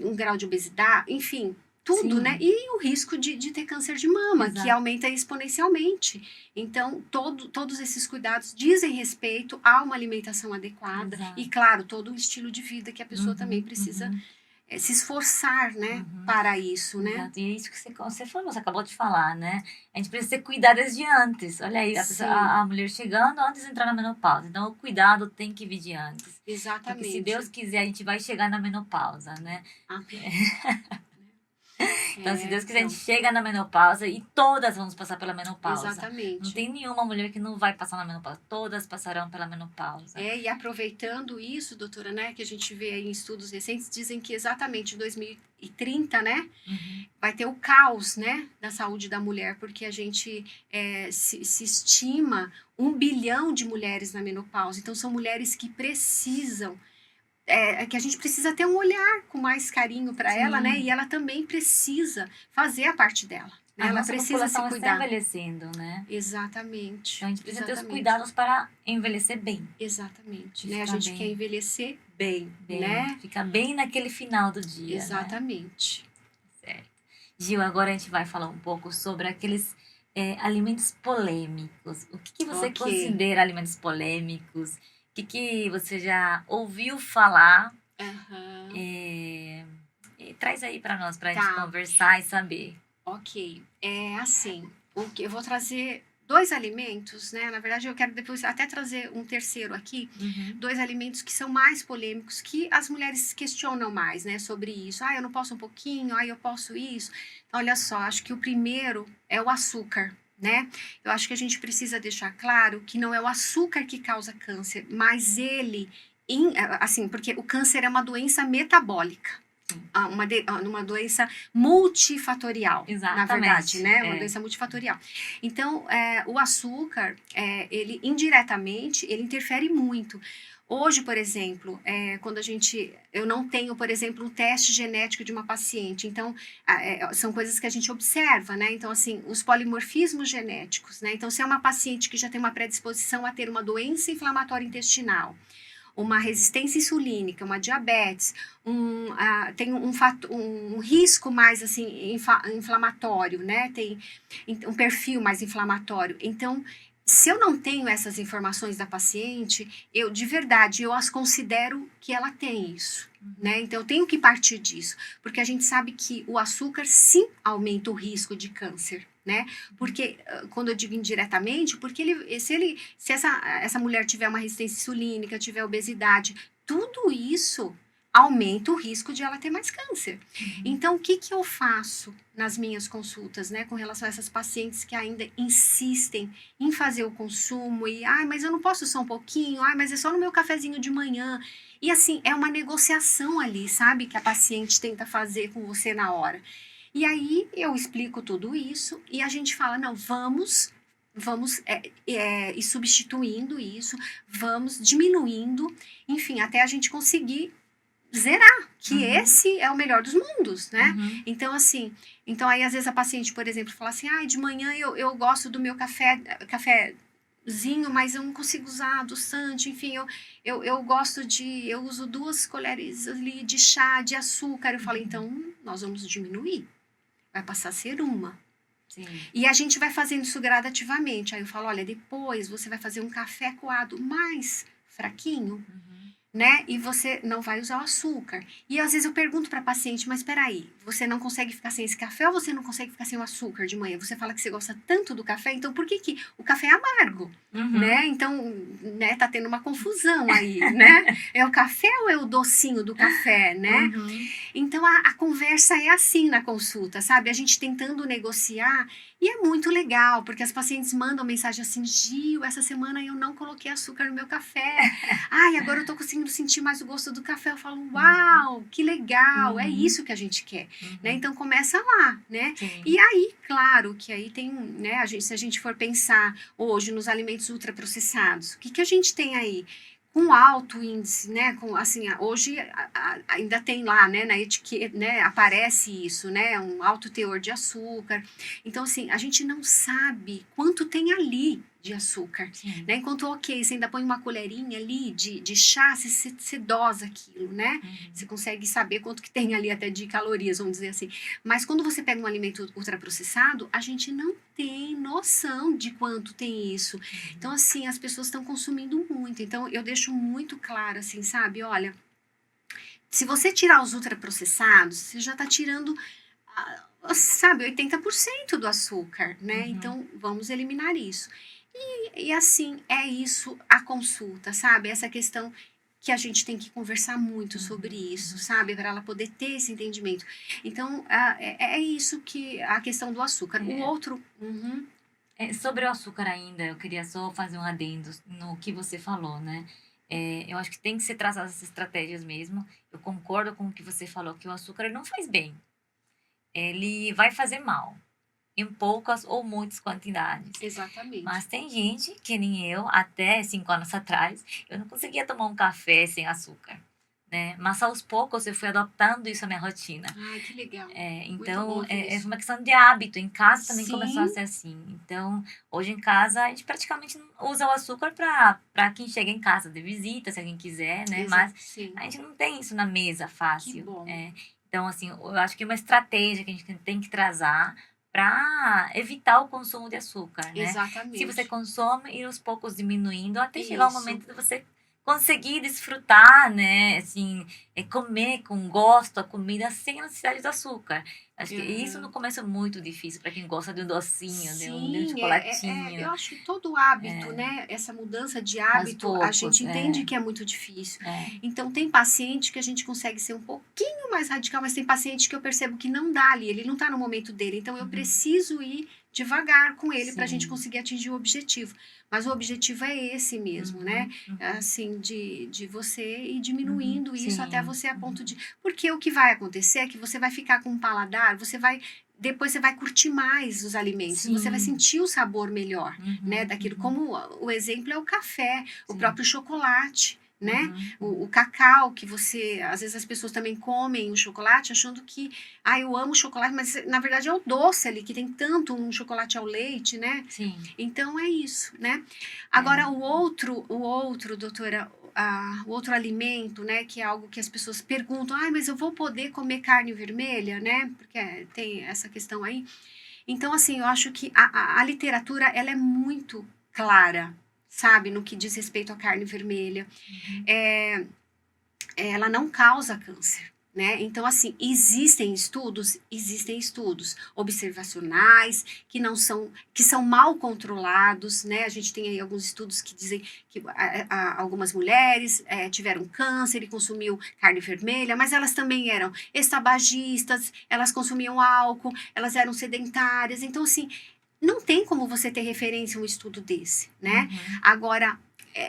S2: um grau de obesidade, enfim, tudo, né?
S1: Sim,
S2: E o risco de ter câncer de mama, que
S1: exato,
S2: aumenta exponencialmente. Então, todos esses cuidados dizem respeito a uma alimentação adequada e,
S1: exato.
S2: claro, todo o estilo de vida que a pessoa também
S1: Uhum,
S2: precisa
S1: uhum,
S2: se esforçar, né,
S1: uhum.
S2: para isso, né?
S1: Exato. E é isso que você falou, você acabou de falar, né? A gente precisa ser cuidar desde antes. Olha aí,
S2: Sim,
S1: a mulher chegando antes de entrar na menopausa. Então, o cuidado tem que vir de antes. Porque se Deus
S2: exatamente.
S1: quiser, a gente vai chegar na menopausa, né?
S2: Amém.
S1: Então, se Deus quiser, a gente
S2: Então,
S1: chega na menopausa e todas vamos passar pela menopausa. Não
S2: exatamente.
S1: tem nenhuma mulher que não vai passar na menopausa. Todas passarão pela menopausa.
S2: E aproveitando isso, doutora, né, que a gente vê aí em estudos recentes, dizem que exatamente em 2030, né,
S1: Uhum,
S2: vai ter o caos, né, da saúde da mulher, porque a gente se estima 1 bilhão de mulheres na menopausa. Então, são mulheres que precisam, que a gente precisa ter um olhar com mais carinho para ela, né, e
S1: sim.
S2: ela também precisa fazer a parte dela, né,
S1: A
S2: ela
S1: nossa
S2: precisa se
S1: população está
S2: cuidar.
S1: envelhecendo, né? Então
S2: Exatamente,
S1: a gente precisa ter os
S2: exatamente,
S1: cuidados para envelhecer bem,
S2: exatamente,
S1: e
S2: né, a
S1: ficar
S2: gente quer
S1: bem,
S2: envelhecer bem,
S1: bem,
S2: né,
S1: ficar bem naquele final do dia, né?
S2: exatamente.
S1: Certo. Gil, agora a gente vai falar um pouco sobre aqueles alimentos polêmicos. O que você
S2: Ok,
S1: considera alimentos polêmicos? O que você já ouviu falar?
S2: aham,
S1: É, e traz aí para nós, para a gente
S2: tá.
S1: conversar e saber.
S2: Ok, é assim, o que eu vou trazer dois alimentos, né? Na verdade, eu quero depois até trazer um terceiro aqui,
S1: Uhum,
S2: dois alimentos que são mais polêmicos, que as mulheres questionam mais, né, sobre isso. Ah, eu não posso um pouquinho, ah, eu posso isso. Então, olha só, acho que o primeiro é o açúcar. Né? Eu acho que a gente precisa deixar claro que não é o açúcar que causa câncer, mas ele, assim, porque o câncer é uma doença metabólica. Uma doença multifatorial, na verdade,
S1: Exatamente.
S2: né? Uma doença multifatorial. Então, o açúcar, ele indiretamente, ele interfere muito. Hoje, por exemplo, quando eu não tenho, por exemplo, um teste genético de uma paciente, então, são coisas que a gente observa, né? Então, assim, os polimorfismos genéticos, né? Então, se é uma paciente que já tem uma predisposição a ter uma doença inflamatória intestinal, uma resistência insulínica, uma diabetes, tem um risco mais assim inflamatório, né? Tem um perfil mais inflamatório. Então, se eu não tenho essas informações da paciente, de verdade, eu as considero que ela tem isso, né? Então, eu tenho que partir disso, porque a gente sabe que o açúcar sim aumenta o risco de câncer, né? Porque, quando eu digo indiretamente, porque se essa mulher tiver uma resistência insulínica, tiver obesidade, tudo isso aumenta o risco de ela ter mais câncer. Então, o que eu faço nas minhas consultas, né, com relação a essas pacientes que ainda insistem em fazer o consumo e, mas eu não posso só um pouquinho, mas é só no meu cafezinho de manhã. E assim, é uma negociação ali, sabe, que a paciente tenta fazer com você na hora. E aí eu explico tudo isso e a gente fala, não, vamos ir substituindo isso, vamos diminuindo, enfim, até a gente conseguir zerar, que esse é o melhor dos mundos, né? Então, assim, aí às vezes a paciente, por exemplo, fala assim, de manhã eu gosto do meu cafezinho, mas eu não consigo usar adoçante, enfim, eu uso 2 colheres ali de chá, de açúcar. Eu falo, então, nós vamos diminuir, vai passar a ser 1.
S1: Sim.
S2: E a gente vai fazendo isso gradativamente. Aí eu falo, olha, depois você vai fazer um café coado mais fraquinho, né? E você não vai usar o açúcar. E às vezes eu pergunto para a paciente, mas peraí, você não consegue ficar sem esse café ou você não consegue ficar sem o açúcar de manhã? Você fala que você gosta tanto do café, então por que o café é amargo, né? Então, né, tá tendo uma confusão aí, né? É o café ou é o docinho do café, né? Então, a conversa é assim na consulta, sabe? A gente tentando negociar. E é muito legal, porque as pacientes mandam mensagem assim, Gil, essa semana eu não coloquei açúcar no meu café. Agora eu tô conseguindo sentir mais o gosto do café. Eu falo, uau, que legal, é isso que a gente quer. Né? Então, começa lá, né?
S1: Sim.
S2: E aí, claro, que aí tem, né? Se a gente for pensar hoje nos alimentos ultraprocessados, o que a gente tem aí? Com alto índice, né, assim, hoje ainda tem lá, né, na etiqueta, né, aparece isso, né, um alto teor de açúcar. Então, assim, a gente não sabe quanto tem ali de açúcar, né, enquanto, ok, você ainda põe uma colherinha ali de chá, você dosa aquilo, né, você consegue saber quanto que tem ali até de calorias, vamos dizer assim. Mas quando você pega um alimento ultraprocessado, a gente não tem noção de quanto tem isso. Então, assim, as pessoas estão consumindo muito. Então, eu deixo muito claro, assim, sabe? Olha, se você tirar os ultraprocessados, você já está tirando, sabe, 80% do açúcar, né? Então, vamos eliminar isso. E assim, é isso a consulta, sabe? Essa questão que a gente tem que conversar muito sobre isso, sabe? Para ela poder ter esse entendimento. Então, é isso que a questão do açúcar. O outro...
S1: Sobre o açúcar ainda, eu queria só fazer um adendo no que você falou, né? Eu acho que tem que ser traçadas essas estratégias mesmo. Eu concordo com o que você falou, que o açúcar não faz bem. Ele vai fazer mal, em poucas ou muitas quantidades.
S2: Exatamente.
S1: Mas tem gente, que nem eu, até 5 anos atrás, eu não conseguia tomar um café sem açúcar, né? Mas aos poucos eu fui adaptando isso à minha rotina.
S2: Ai, que legal.
S1: Então, é uma questão de hábito. Em casa também começou a ser assim. Então, hoje em casa, a gente praticamente não usa o açúcar para quem chega em casa de visita, se alguém quiser, né? Mas a gente não tem isso na mesa fácil.
S2: Que bom.
S1: Então, assim, eu acho que é uma estratégia que a gente tem que trazer para evitar o consumo de açúcar, né?
S2: Exatamente.
S1: Se você consome, ir aos poucos diminuindo, até chegar o momento de você conseguir desfrutar, né, assim, comer com gosto a comida sem a necessidade de açúcar. Acho que isso no começo é muito difícil para quem gosta de um docinho, de um chocolatinho.
S2: Eu acho que todo hábito, né, essa mudança de hábito,
S1: poucos,
S2: a gente entende que é muito difícil. Então, tem paciente que a gente consegue ser um pouquinho mais radical, mas tem paciente que eu percebo que não dá ali, ele não está no momento dele. Então, eu preciso ir devagar com ele para a gente
S1: Sim.
S2: conseguir atingir o objetivo. Mas o objetivo é esse mesmo, né?
S1: Uhum.
S2: Assim, de você ir
S1: Uhum.
S2: diminuindo isso até
S1: Sim.
S2: você a ponto
S1: Uhum.
S2: de. Porque o que vai acontecer é que você vai ficar com um paladar, você vai. Depois você vai curtir mais os alimentos, você vai
S1: Sim.
S2: sentir o sabor melhor, né,
S1: Uhum.
S2: daquilo.
S1: Uhum.
S2: Como o exemplo é o café, o
S1: Sim.
S2: próprio chocolate, né?
S1: Uhum.
S2: O cacau, que você. Às vezes as pessoas também comem o chocolate achando que. Ah, eu amo chocolate, mas na verdade é o doce ali, que tem tanto um chocolate ao leite, né?
S1: Sim.
S2: Então é isso, né?
S1: É.
S2: Agora o outro, doutora, o outro alimento, né, que é algo que as pessoas perguntam, ah, mas eu vou poder comer carne vermelha, né? Porque tem essa questão aí. Então, assim, eu acho que a literatura, ela é muito clara, sabe, no que diz respeito à carne vermelha.
S1: Uhum.
S2: Ela não causa câncer. Né? Então, assim, existem estudos observacionais que são mal controlados, né? A gente tem aí alguns estudos que dizem que algumas mulheres tiveram câncer e consumiu carne vermelha, mas elas também eram estabagistas, elas consumiam álcool, elas eram sedentárias. Então, assim, não tem como você ter referência a um estudo desse, né?
S1: Uhum.
S2: Agora,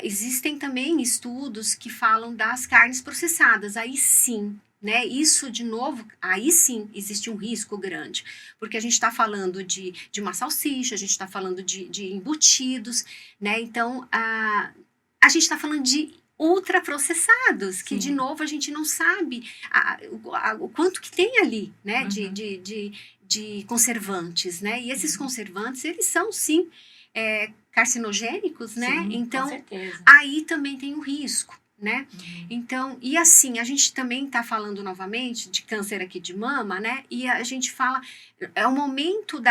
S2: existem também estudos que falam das carnes processadas, aí sim, né? Isso, de novo, aí sim existe um risco grande, porque a gente está falando de uma salsicha, a gente está falando de embutidos, né? Então, a gente está falando de ultraprocessados, que de
S1: Sim.
S2: novo a gente não sabe o quanto que tem ali, né?
S1: Uhum.
S2: De conservantes, né? E esses
S1: Uhum.
S2: conservantes, eles são sim carcinogênicos, né?
S1: Sim, com
S2: Então,
S1: certeza.
S2: aí também tem o risco, né?
S1: Uhum.
S2: Então, e assim, a gente também está falando novamente de câncer aqui de mama, né? E a gente fala, é um momento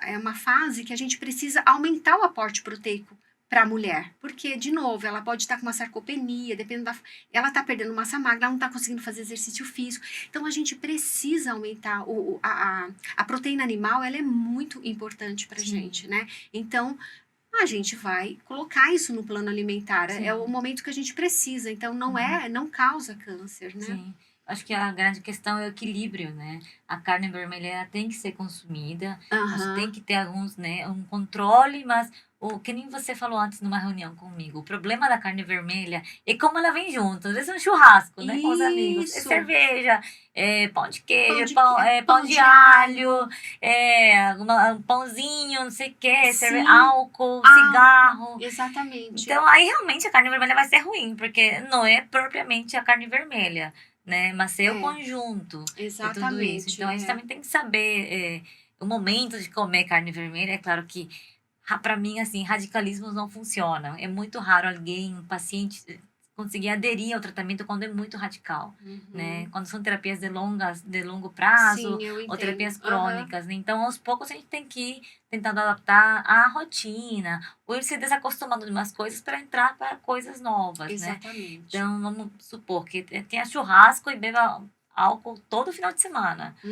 S2: é uma fase que a gente precisa aumentar o aporte proteico para a mulher, porque, de novo, ela pode estar com uma sarcopenia, dependendo ela está perdendo massa magra, ela não está conseguindo fazer exercício físico, então a gente precisa aumentar a proteína animal, ela é muito importante para
S1: Sim.
S2: gente, né? Então, a gente vai colocar isso no plano alimentar. É o
S1: Sim.
S2: momento que a gente precisa. Então,
S1: Uhum.
S2: não causa câncer, né?
S1: Sim. Acho que a grande questão é o equilíbrio, né? A carne vermelha ela tem que ser consumida, mas tem
S2: Aham.
S1: que ter alguns, né, um controle, mas o que nem você falou antes numa reunião comigo, o problema da carne vermelha é como ela vem junto. Às vezes é um churrasco, né, com os amigos, é
S2: Isso.
S1: cerveja, é pão de queijo,
S2: Pão
S1: é
S2: de,
S1: pão, é pão
S2: pão
S1: de
S2: de alho.
S1: alho, um pãozinho, não sei o quê,
S2: Sim.
S1: álcool,
S2: Álcool.
S1: cigarro.
S2: Exatamente.
S1: Então, aí realmente a carne vermelha vai ser ruim, porque não é propriamente a carne vermelha, né? Mas é o
S2: É,
S1: conjunto de tudo isso.
S2: exatamente.
S1: Então, a gente também tem que saber o momento de comer carne vermelha. É claro que, para mim, assim, radicalismos não funcionam. É muito raro alguém, um paciente, conseguir aderir ao tratamento quando é muito radical, né?
S2: Uhum.
S1: Quando são terapias de longo prazo
S2: Sim, eu
S1: ou
S2: entendo.
S1: terapias
S2: Aham.
S1: crônicas, né? Então, aos poucos, a gente tem que ir tentando adaptar a rotina, ou ir se desacostumando de umas coisas para entrar para coisas novas, né?
S2: Exatamente.
S1: Então, vamos supor que tenha churrasco e beba álcool todo final de semana. Não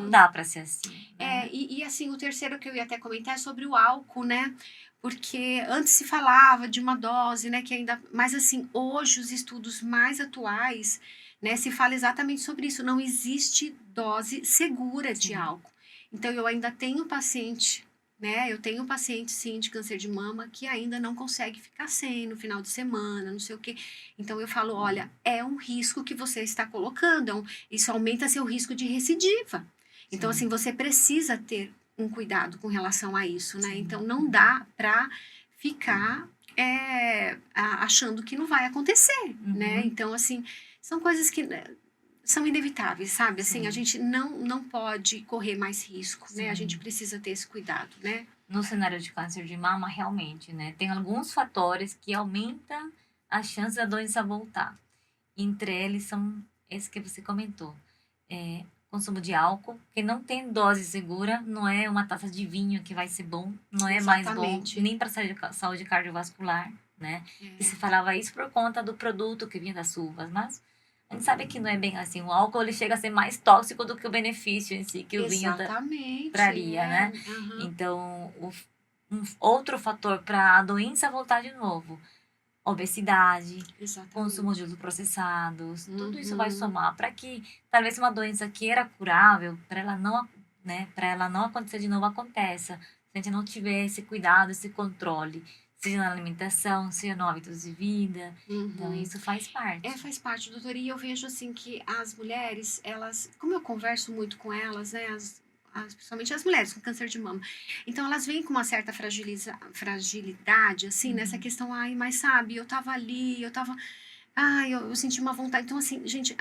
S2: Uhum.
S1: dá para ser assim, né?
S2: Assim, o terceiro que eu ia até comentar é sobre o álcool, né? Porque antes se falava de uma dose, né? Que ainda. Mas assim, hoje os estudos mais atuais, né, se fala exatamente sobre isso. Não existe dose segura de
S1: Sim,
S2: álcool. Então, eu ainda tenho paciente, né? Eu tenho paciente, sim, de câncer de mama que ainda não consegue ficar sem no final de semana, não sei o quê. Então, eu falo: olha, é um risco que você está colocando, isso aumenta seu risco de recidiva. Então, assim,
S1: sim,
S2: você precisa ter um cuidado com relação a isso, né?
S1: sim.
S2: Então, não
S1: Uhum,
S2: dá para ficar achando que não vai acontecer, né?
S1: uhum,
S2: Então, assim, são coisas que são inevitáveis, sabe? Assim, a
S1: sim,
S2: gente não pode correr mais risco, né? A gente
S1: sim.
S2: precisa ter esse cuidado, né?
S1: No cenário de câncer de mama, realmente, né? Tem alguns fatores que aumentam a chance da doença voltar. Entre eles são esses que você comentou. Consumo de álcool, que não tem dose segura, não é uma taça de vinho que vai ser bom, não é mais bom,
S2: Exatamente.
S1: nem para saúde cardiovascular, né? E se
S2: É,
S1: falava isso por conta do produto que vinha das uvas, mas a gente sabe que não é bem assim. O álcool ele chega a ser mais tóxico do que o benefício em si que o vinho
S2: exatamente,
S1: traria,
S2: é.
S1: né?
S2: Aham,
S1: Então, um outro fator para a doença voltar de novo, obesidade, consumo de
S2: exatamente.
S1: ultraprocessados, tudo isso vai
S2: Uhum,
S1: somar para que talvez uma doença que era curável, para ela não né, para ela não acontecer de novo, aconteça. Se a gente não tiver esse cuidado, esse controle, seja na alimentação, seja no hábitos de vida, então
S2: Uhum.
S1: isso faz parte.
S2: Faz parte, doutora, e eu vejo assim que as mulheres, elas, como eu converso muito com elas, né, principalmente as mulheres com câncer de mama, então elas vêm com uma certa fragilidade, assim, nessa
S1: Uhum.
S2: questão, ai, mas sabe, eu tava ali, ai, eu senti uma vontade, então assim, gente,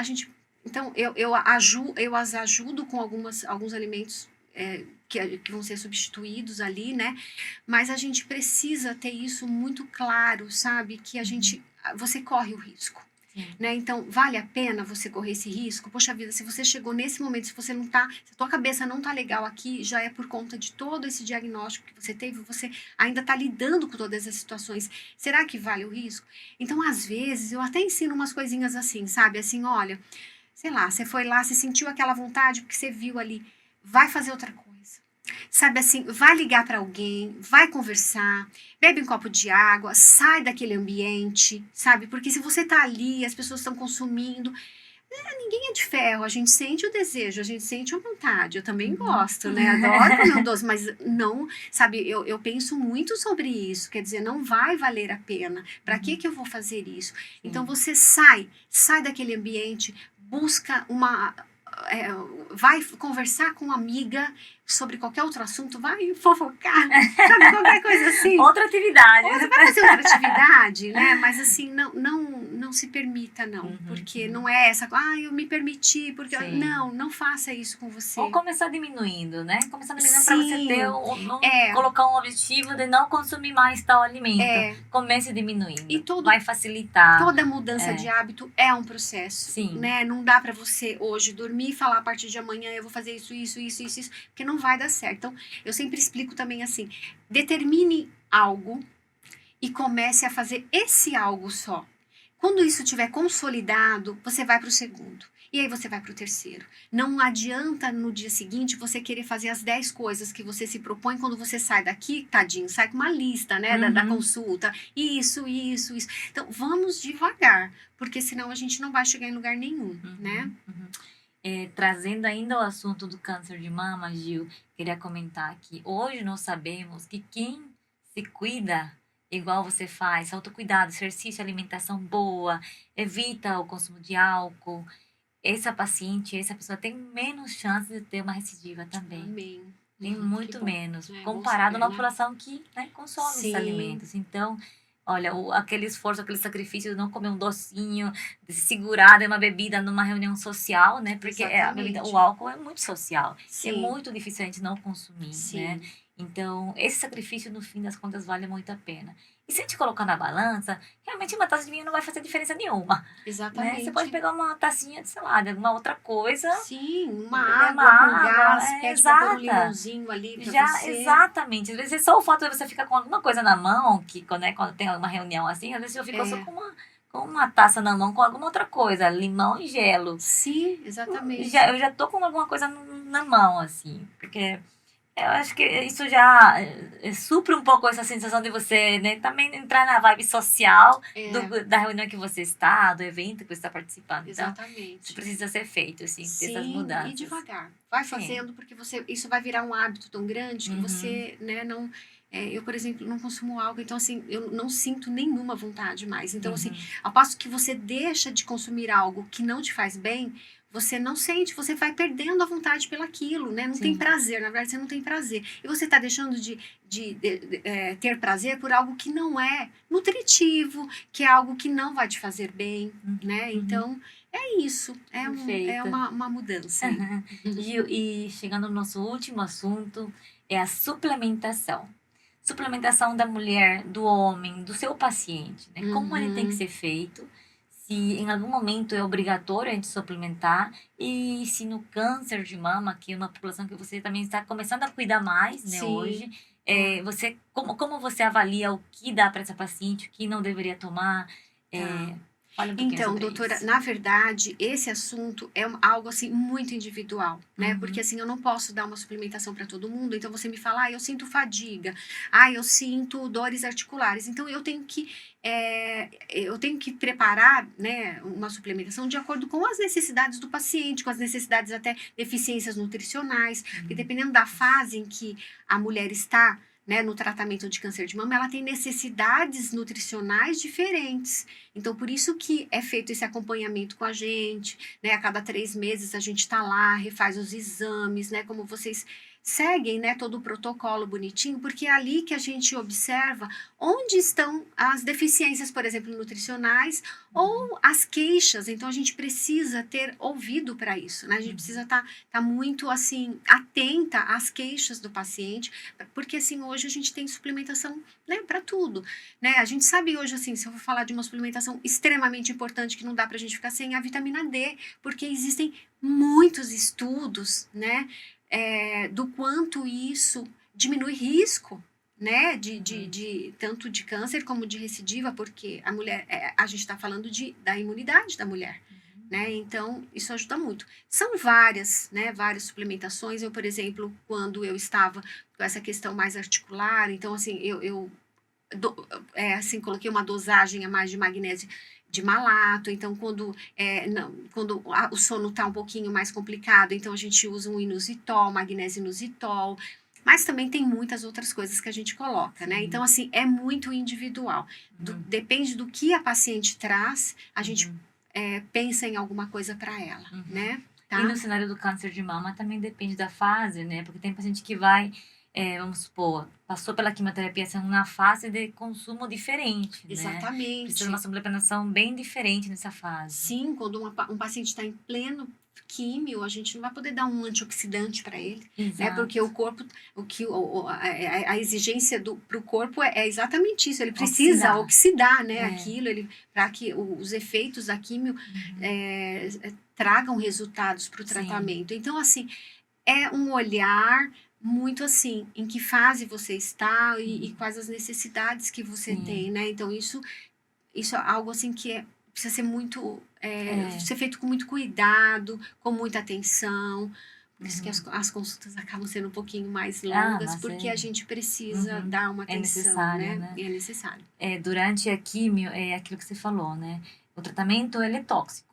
S2: então eu as ajudo com alguns alimentos que vão ser substituídos ali, né, mas a gente precisa ter isso muito claro, sabe, que
S1: Uhum.
S2: você corre o risco.
S1: Sim.
S2: Né? Então, vale a pena você correr esse risco? Poxa vida, se você chegou nesse momento, se você não tá, se a tua cabeça não tá legal aqui, já é por conta de todo esse diagnóstico que você teve, você ainda tá lidando com todas as situações. Será que vale o risco? Então, às vezes, eu até ensino umas coisinhas assim, sabe? Assim, olha, sei lá, você foi lá, você sentiu aquela vontade porque você viu ali, vai fazer outra coisa. Sabe assim, vai ligar para alguém, vai conversar, bebe um copo de água, sai daquele ambiente, sabe? Porque se você tá ali, as pessoas estão consumindo, ninguém é de ferro, a gente sente o desejo, a gente sente a vontade. Eu também
S1: Uhum.
S2: gosto, né? Adoro comer um doce, mas não, sabe? Eu penso muito sobre isso, quer dizer, não vai valer a pena. Para
S1: Uhum.
S2: que eu vou fazer isso? Então
S1: Sim.
S2: você sai daquele ambiente, busca uma. é, Vai conversar com uma amiga sobre qualquer outro assunto, vai fofocar, sabe? Qualquer coisa assim.
S1: Outra atividade.
S2: Ou você vai fazer outra atividade, né? Mas assim, não se permita, não.
S1: Uhum,
S2: Porque
S1: uhum.
S2: não é essa, eu me permiti, porque.
S1: Sim.
S2: Não faça isso com
S1: Ou
S2: você.
S1: começar diminuindo, né? Começar diminuindo para você ter
S2: Sim,
S1: não
S2: é,
S1: colocar um objetivo de não consumir mais tal alimento.
S2: é.
S1: Comece
S2: E
S1: diminuindo. Vai facilitar.
S2: toda mudança de
S1: É,
S2: hábito é um processo,
S1: sim.
S2: né? Não dá pra você hoje dormir e falar a partir de amanhã eu vou fazer isso, porque não vai dar certo. Então, eu sempre explico também assim: determine algo e comece a fazer esse algo só. Quando isso estiver consolidado, você vai para o segundo. E aí você vai para o terceiro. Não adianta no dia seguinte você querer fazer as 10 coisas que você se propõe quando você sai daqui, tadinho, sai com uma lista, né, da
S1: Uhum,
S2: consulta. Isso. Então, vamos devagar, porque senão a gente não vai chegar em lugar nenhum, né?
S1: uhum. Trazendo ainda o assunto do câncer de mama, Gil, queria comentar que hoje nós sabemos que quem se cuida igual você faz, autocuidado, exercício, alimentação boa, evita o consumo de álcool, essa pessoa tem menos chance de ter uma recidiva também.
S2: Amém.
S1: Tem
S2: Que
S1: muito
S2: bom.
S1: menos,
S2: É bom
S1: comparado a
S2: saber,
S1: uma
S2: né?
S1: população que, né, consome esses
S2: Sim,
S1: alimentos. Então, olha, aquele esforço, aquele sacrifício de não comer um docinho, de se segurar de uma bebida numa reunião social, né? Porque a bebida, o
S2: exatamente.
S1: álcool é muito social. E é
S2: Sim,
S1: muito difícil a gente não consumir, né?
S2: sim.
S1: Então, esse sacrifício, no fim das contas, vale muito a pena. E se a gente colocar na balança, realmente uma taça de vinho não vai fazer diferença nenhuma, né? Você pode
S2: Exatamente.
S1: pegar uma tacinha de, sei lá, de alguma outra coisa,
S2: Sim, uma
S1: beber uma
S2: água com
S1: água,
S2: gás,
S1: é
S2: pede para pôr um
S1: exata.
S2: limãozinho ali para
S1: Já,
S2: você.
S1: exatamente. Às vezes só o fato de você ficar com alguma coisa na mão, que né, quando tem uma reunião assim, às vezes eu fico só
S2: É,
S1: com uma taça na mão com alguma outra coisa, limão e gelo.
S2: sim, exatamente.
S1: Eu já tô com alguma coisa na mão, assim, porque eu acho que isso já supre um pouco essa sensação de você, né, também entrar na vibe social
S2: É,
S1: da reunião que você está, do evento que você está participando. Então, isso
S2: exatamente.
S1: precisa ser feito, assim, ter essas
S2: Sim, e
S1: mudanças.
S2: devagar. Vai
S1: Sim.
S2: fazendo, porque isso vai virar um hábito tão grande que
S1: Uhum.
S2: você, né, não. Eu, por exemplo, não consumo álcool, então, assim, eu não sinto nenhuma vontade mais. Então, assim,
S1: Uhum.
S2: ao passo que você deixa de consumir algo que não te faz bem, você não sente, você vai perdendo a vontade pelaquilo, né? Não tem
S1: Sim.
S2: prazer, na verdade, você não tem prazer. E você está deixando de ter prazer por algo que não é nutritivo, que é algo que não vai te fazer bem, né?
S1: Uhum.
S2: Então, é isso, é
S1: Perfeito.
S2: uma mudança aí.
S1: Gil, e chegando no nosso último assunto, é a suplementação. Suplementação da mulher, do homem, do seu paciente, né? Como ele tem que
S2: Uhum.
S1: ser feito, se em algum momento é obrigatório a gente suplementar, e se no câncer de mama, que é uma população que você também está começando a cuidar mais, né, hoje,
S2: Sim, é,
S1: como você avalia o que dá para essa paciente, o que não deveria tomar?
S2: tá.
S1: É, Fale um pouquinho
S2: Então,
S1: sobre
S2: doutora,
S1: isso.
S2: na verdade, esse assunto é algo assim muito individual, né? Porque
S1: Uhum,
S2: assim, eu não posso dar uma suplementação para todo mundo. Então você me fala, eu sinto fadiga, eu sinto dores articulares. Então eu tenho que preparar, né, uma suplementação de acordo com as necessidades do paciente, com as necessidades até deficiências nutricionais, porque
S1: uhum,
S2: dependendo da fase em que a mulher está, né, no tratamento de câncer de mama, ela tem necessidades nutricionais diferentes. Então, por isso que é feito esse acompanhamento com a gente, né? A cada 3 meses a gente está lá, refaz os exames, né? Como vocês seguem, né? Todo o protocolo bonitinho, porque é ali que a gente observa onde estão as deficiências, por exemplo, nutricionais
S1: uhum,
S2: ou as queixas. Então, a gente precisa ter ouvido para isso, né? A gente precisa
S1: uhum,
S2: tá muito, assim, atenta às queixas do paciente, porque, assim, hoje a gente tem suplementação, né? Para tudo, né? A gente sabe hoje, assim, se eu for falar de uma suplementação extremamente importante que não dá pra gente ficar sem, a vitamina D, porque existem muitos estudos, né, do quanto isso diminui risco, né,
S1: uhum,
S2: tanto de câncer como de recidiva, porque a mulher, a gente está falando da imunidade da mulher.
S1: uhum,
S2: Né? Então, isso ajuda muito. São várias, né? Várias suplementações. Eu, por exemplo, quando eu estava com essa questão mais articular, então, assim, assim, coloquei uma dosagem a mais de magnésio de malato, então quando o sono está um pouquinho mais complicado, então a gente usa um inositol, magnésio inositol, mas também tem muitas outras coisas que a gente coloca, né? Então,
S1: sim,
S2: assim, é muito individual.
S1: uhum,
S2: Depende do que a paciente traz, a gente
S1: uhum,
S2: pensa em alguma coisa para ela,
S1: uhum.
S2: né?
S1: E no
S2: Tá?
S1: cenário do câncer de mama também depende da fase, né? Porque tem paciente que vai, vamos supor, passou pela quimioterapia sendo uma fase de consumo diferente, né? Precisa de uma
S2: Exatamente.
S1: suplementação bem diferente nessa fase.
S2: Sim, quando um paciente está em pleno químio, a gente não vai poder dar um antioxidante para ele, né? Porque
S1: Exato.
S2: o corpo, a exigência para o corpo é exatamente isso. Ele precisa
S1: Oxidar.
S2: oxidar, né?
S1: É.
S2: Aquilo, para que os efeitos da químio
S1: Uhum.
S2: tragam resultados para o
S1: Sim.
S2: tratamento. Então, assim, é um olhar muito assim, em que fase você está e
S1: Uhum.
S2: quais as necessidades que você tem,
S1: Sim.
S2: né? Então, isso é algo assim que precisa ser muito,
S1: É.
S2: ser feito com muito cuidado, com muita atenção. Por isso que
S1: Uhum.
S2: as consultas acabam sendo um pouquinho mais
S1: Ah,
S2: longas,
S1: mas
S2: porque
S1: é.
S2: a gente precisa
S1: Uhum.
S2: dar uma
S1: É
S2: atenção,
S1: necessário,
S2: né?
S1: né?
S2: E é necessário.
S1: Durante a químio, é aquilo que você falou, né? O tratamento, ele é tóxico.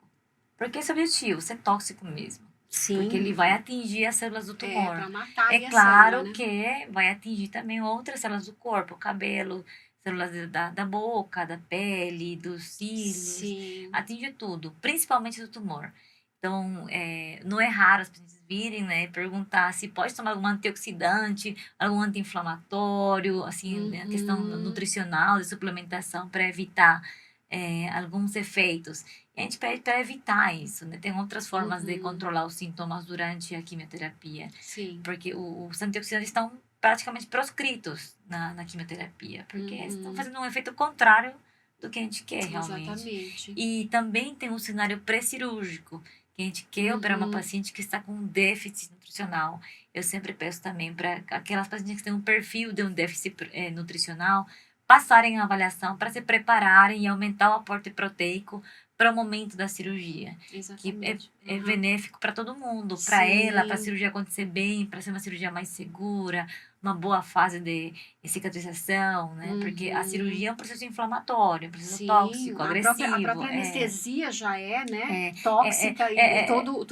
S1: Porque esse é o objetivo, ser tóxico mesmo. Porque ele
S2: Sim,
S1: vai atingir as células do
S2: é
S1: tumor.
S2: para matar
S1: É
S2: ali a célula,
S1: claro
S2: né?
S1: que vai atingir também outras células do corpo, o cabelo, células da boca, da pele, dos cílios,
S2: Sim.
S1: atinge tudo, principalmente do tumor. Então, não é raro as pessoas virem, né, perguntar se pode tomar algum antioxidante, algum anti-inflamatório, assim, né, a questão
S2: Uhum,
S1: nutricional, de suplementação para evitar alguns efeitos. E a gente pede para evitar isso, né? Tem outras formas de
S2: uhum,
S1: controlar os sintomas durante a quimioterapia,
S2: sim.
S1: porque os antioxidantes estão praticamente proscritos na quimioterapia, porque estão
S2: Uhum,
S1: fazendo um efeito contrário do que a gente quer realmente.
S2: exatamente.
S1: E também tem um cenário pré-cirúrgico, que a gente quer operar uma
S2: Uhum,
S1: paciente que está com um déficit nutricional. Eu sempre peço também para aquelas pacientes que têm um perfil de um déficit nutricional passarem a avaliação para se prepararem e aumentar o aporte proteico para o momento da cirurgia, que
S2: exatamente.
S1: é
S2: Uhum.
S1: benéfico para todo mundo, para ela, para a
S2: Sim.
S1: cirurgia acontecer bem, para ser uma cirurgia mais segura, uma boa fase de cicatrização, né? Porque a
S2: Uhum.
S1: cirurgia é um processo inflamatório, um processo
S2: Sim,
S1: tóxico,
S2: a
S1: agressivo,
S2: própria anestesia já é, né,
S1: é, é, é,
S2: tóxica e
S1: é, é
S2: todo,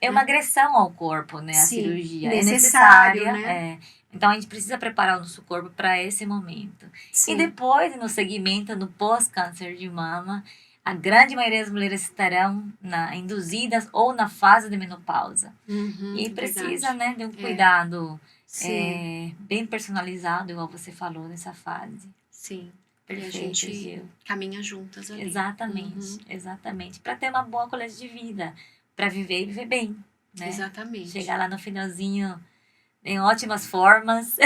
S1: é uma
S2: né?
S1: agressão ao corpo, né? A
S2: Sim,
S1: cirurgia é
S2: necessário,
S1: necessária,
S2: né?
S1: então a gente precisa preparar o nosso corpo para esse momento. E
S2: Sim.
S1: depois, no segmento, no pós-câncer de mama, a grande maioria das mulheres estarão induzidas ou na fase de menopausa.
S2: Uhum,
S1: E precisa,
S2: verdade.
S1: né, de um
S2: É,
S1: cuidado
S2: sim,
S1: bem personalizado, igual você falou nessa fase.
S2: sim. E a
S1: Perfeito,
S2: gente
S1: Gil.
S2: caminha juntas ali.
S1: Exatamente,
S2: Uhum,
S1: exatamente. Para ter uma boa qualidade de vida, para viver e viver bem, né? Chegar
S2: exatamente.
S1: lá no finalzinho em ótimas formas.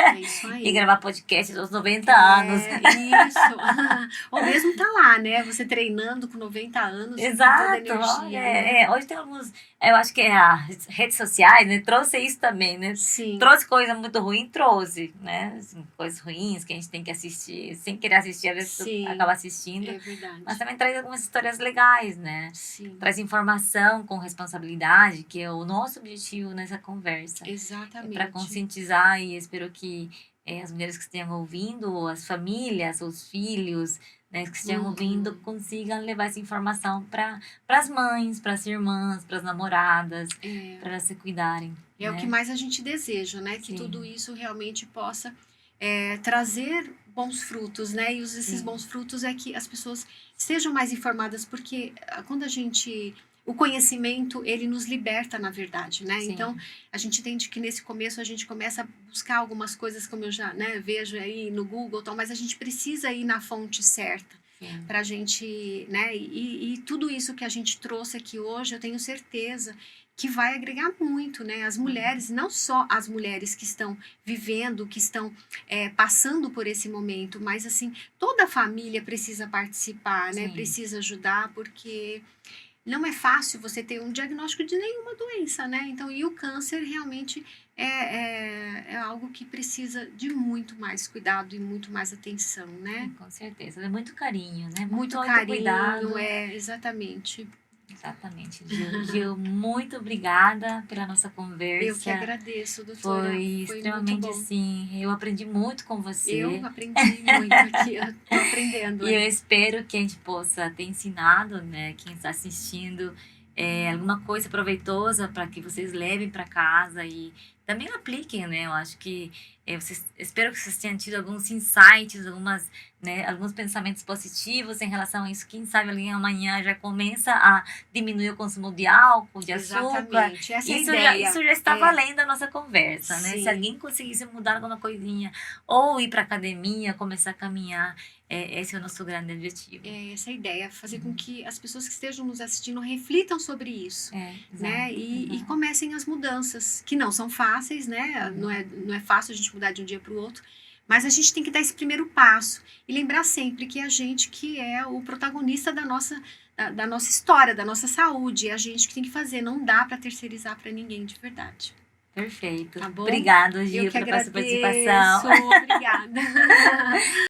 S2: É isso
S1: E
S2: aí.
S1: gravar podcast aos 90 anos.
S2: Isso. Ou mesmo tá lá, né? Você treinando com 90 anos, com toda a
S1: Exato,
S2: energia,
S1: olha,
S2: né?
S1: hoje tem alguns, eu acho que as redes sociais, né, trouxe isso também, né?
S2: Sim,
S1: Trouxe coisa muito ruim, trouxe, né? Assim, coisas ruins que a gente tem que assistir, sem querer assistir, às vezes tu
S2: sim,
S1: acaba assistindo,
S2: é
S1: mas
S2: verdade.
S1: também traz algumas histórias legais, né?
S2: Sim,
S1: Traz informação com responsabilidade, que é o nosso objetivo nessa conversa. Para
S2: exatamente.
S1: conscientizar, e espero que as mulheres que estejam ouvindo, as famílias, os filhos, né, que estejam ouvindo, consigam levar essa informação para as mães, para as irmãs, para as namoradas,
S2: É,
S1: para elas se cuidarem.
S2: é o que
S1: Né?
S2: mais a gente deseja, né? Que
S1: Sim,
S2: tudo isso realmente possa trazer bons frutos, né? E esses
S1: sim,
S2: bons frutos é que as pessoas estejam mais informadas, porque quando a gente. O conhecimento, ele nos liberta, na verdade, né?
S1: sim,
S2: Então, a gente entende que nesse começo a gente começa a buscar algumas coisas, como eu já, né, vejo aí no Google, tal, mas a gente precisa ir na fonte certa
S1: sim,
S2: para a gente, né? E tudo isso que a gente trouxe aqui hoje, eu tenho certeza que vai agregar muito, né? As mulheres, não só as mulheres que estão vivendo, que estão passando por esse momento, mas assim, toda a família precisa participar, né?
S1: sim,
S2: Precisa ajudar, porque não é fácil você ter um diagnóstico de nenhuma doença, né? Então, e o câncer realmente é algo que precisa de muito mais cuidado e muito mais atenção, né?
S1: com certeza. É muito carinho, né?
S2: Muito
S1: autocuidado.
S2: carinho, exatamente.
S1: Exatamente, Gil. Gil, muito obrigada pela nossa conversa.
S2: Eu que agradeço, doutora.
S1: Foi
S2: Foi muito
S1: extremamente
S2: bom.
S1: assim, eu aprendi muito com você.
S2: Eu aprendi muito aqui, eu tô aprendendo.
S1: E eu espero que a gente possa ter ensinado, né, quem está assistindo, alguma coisa proveitosa para que vocês levem para casa e também apliquem, né? Eu acho que espero que vocês tenham tido alguns insights, alguns pensamentos positivos em relação a isso. Quem sabe alguém amanhã já começa a diminuir o consumo de álcool, de açúcar.
S2: Exatamente, essa é a
S1: Isso
S2: ideia.
S1: isso já está valendo a nossa conversa, né? Se
S2: Sim.
S1: alguém conseguisse mudar alguma coisinha, ou ir para academia, começar a caminhar, esse é o nosso grande objetivo.
S2: Essa é a ideia, fazer com que as pessoas que estejam nos assistindo reflitam sobre isso, né? E comecem as mudanças, que não são fáceis, né? Não é fácil a gente mudar de um dia para o outro, mas a gente tem que dar esse primeiro passo e lembrar sempre que é a gente que é o protagonista da nossa história, da nossa saúde, é a gente que tem que fazer, não dá para terceirizar para ninguém de verdade.
S1: Perfeito.
S2: Tá bom?
S1: Obrigada, Gil,
S2: Eu que
S1: pela sua
S2: agradeço.
S1: participação.
S2: Obrigada.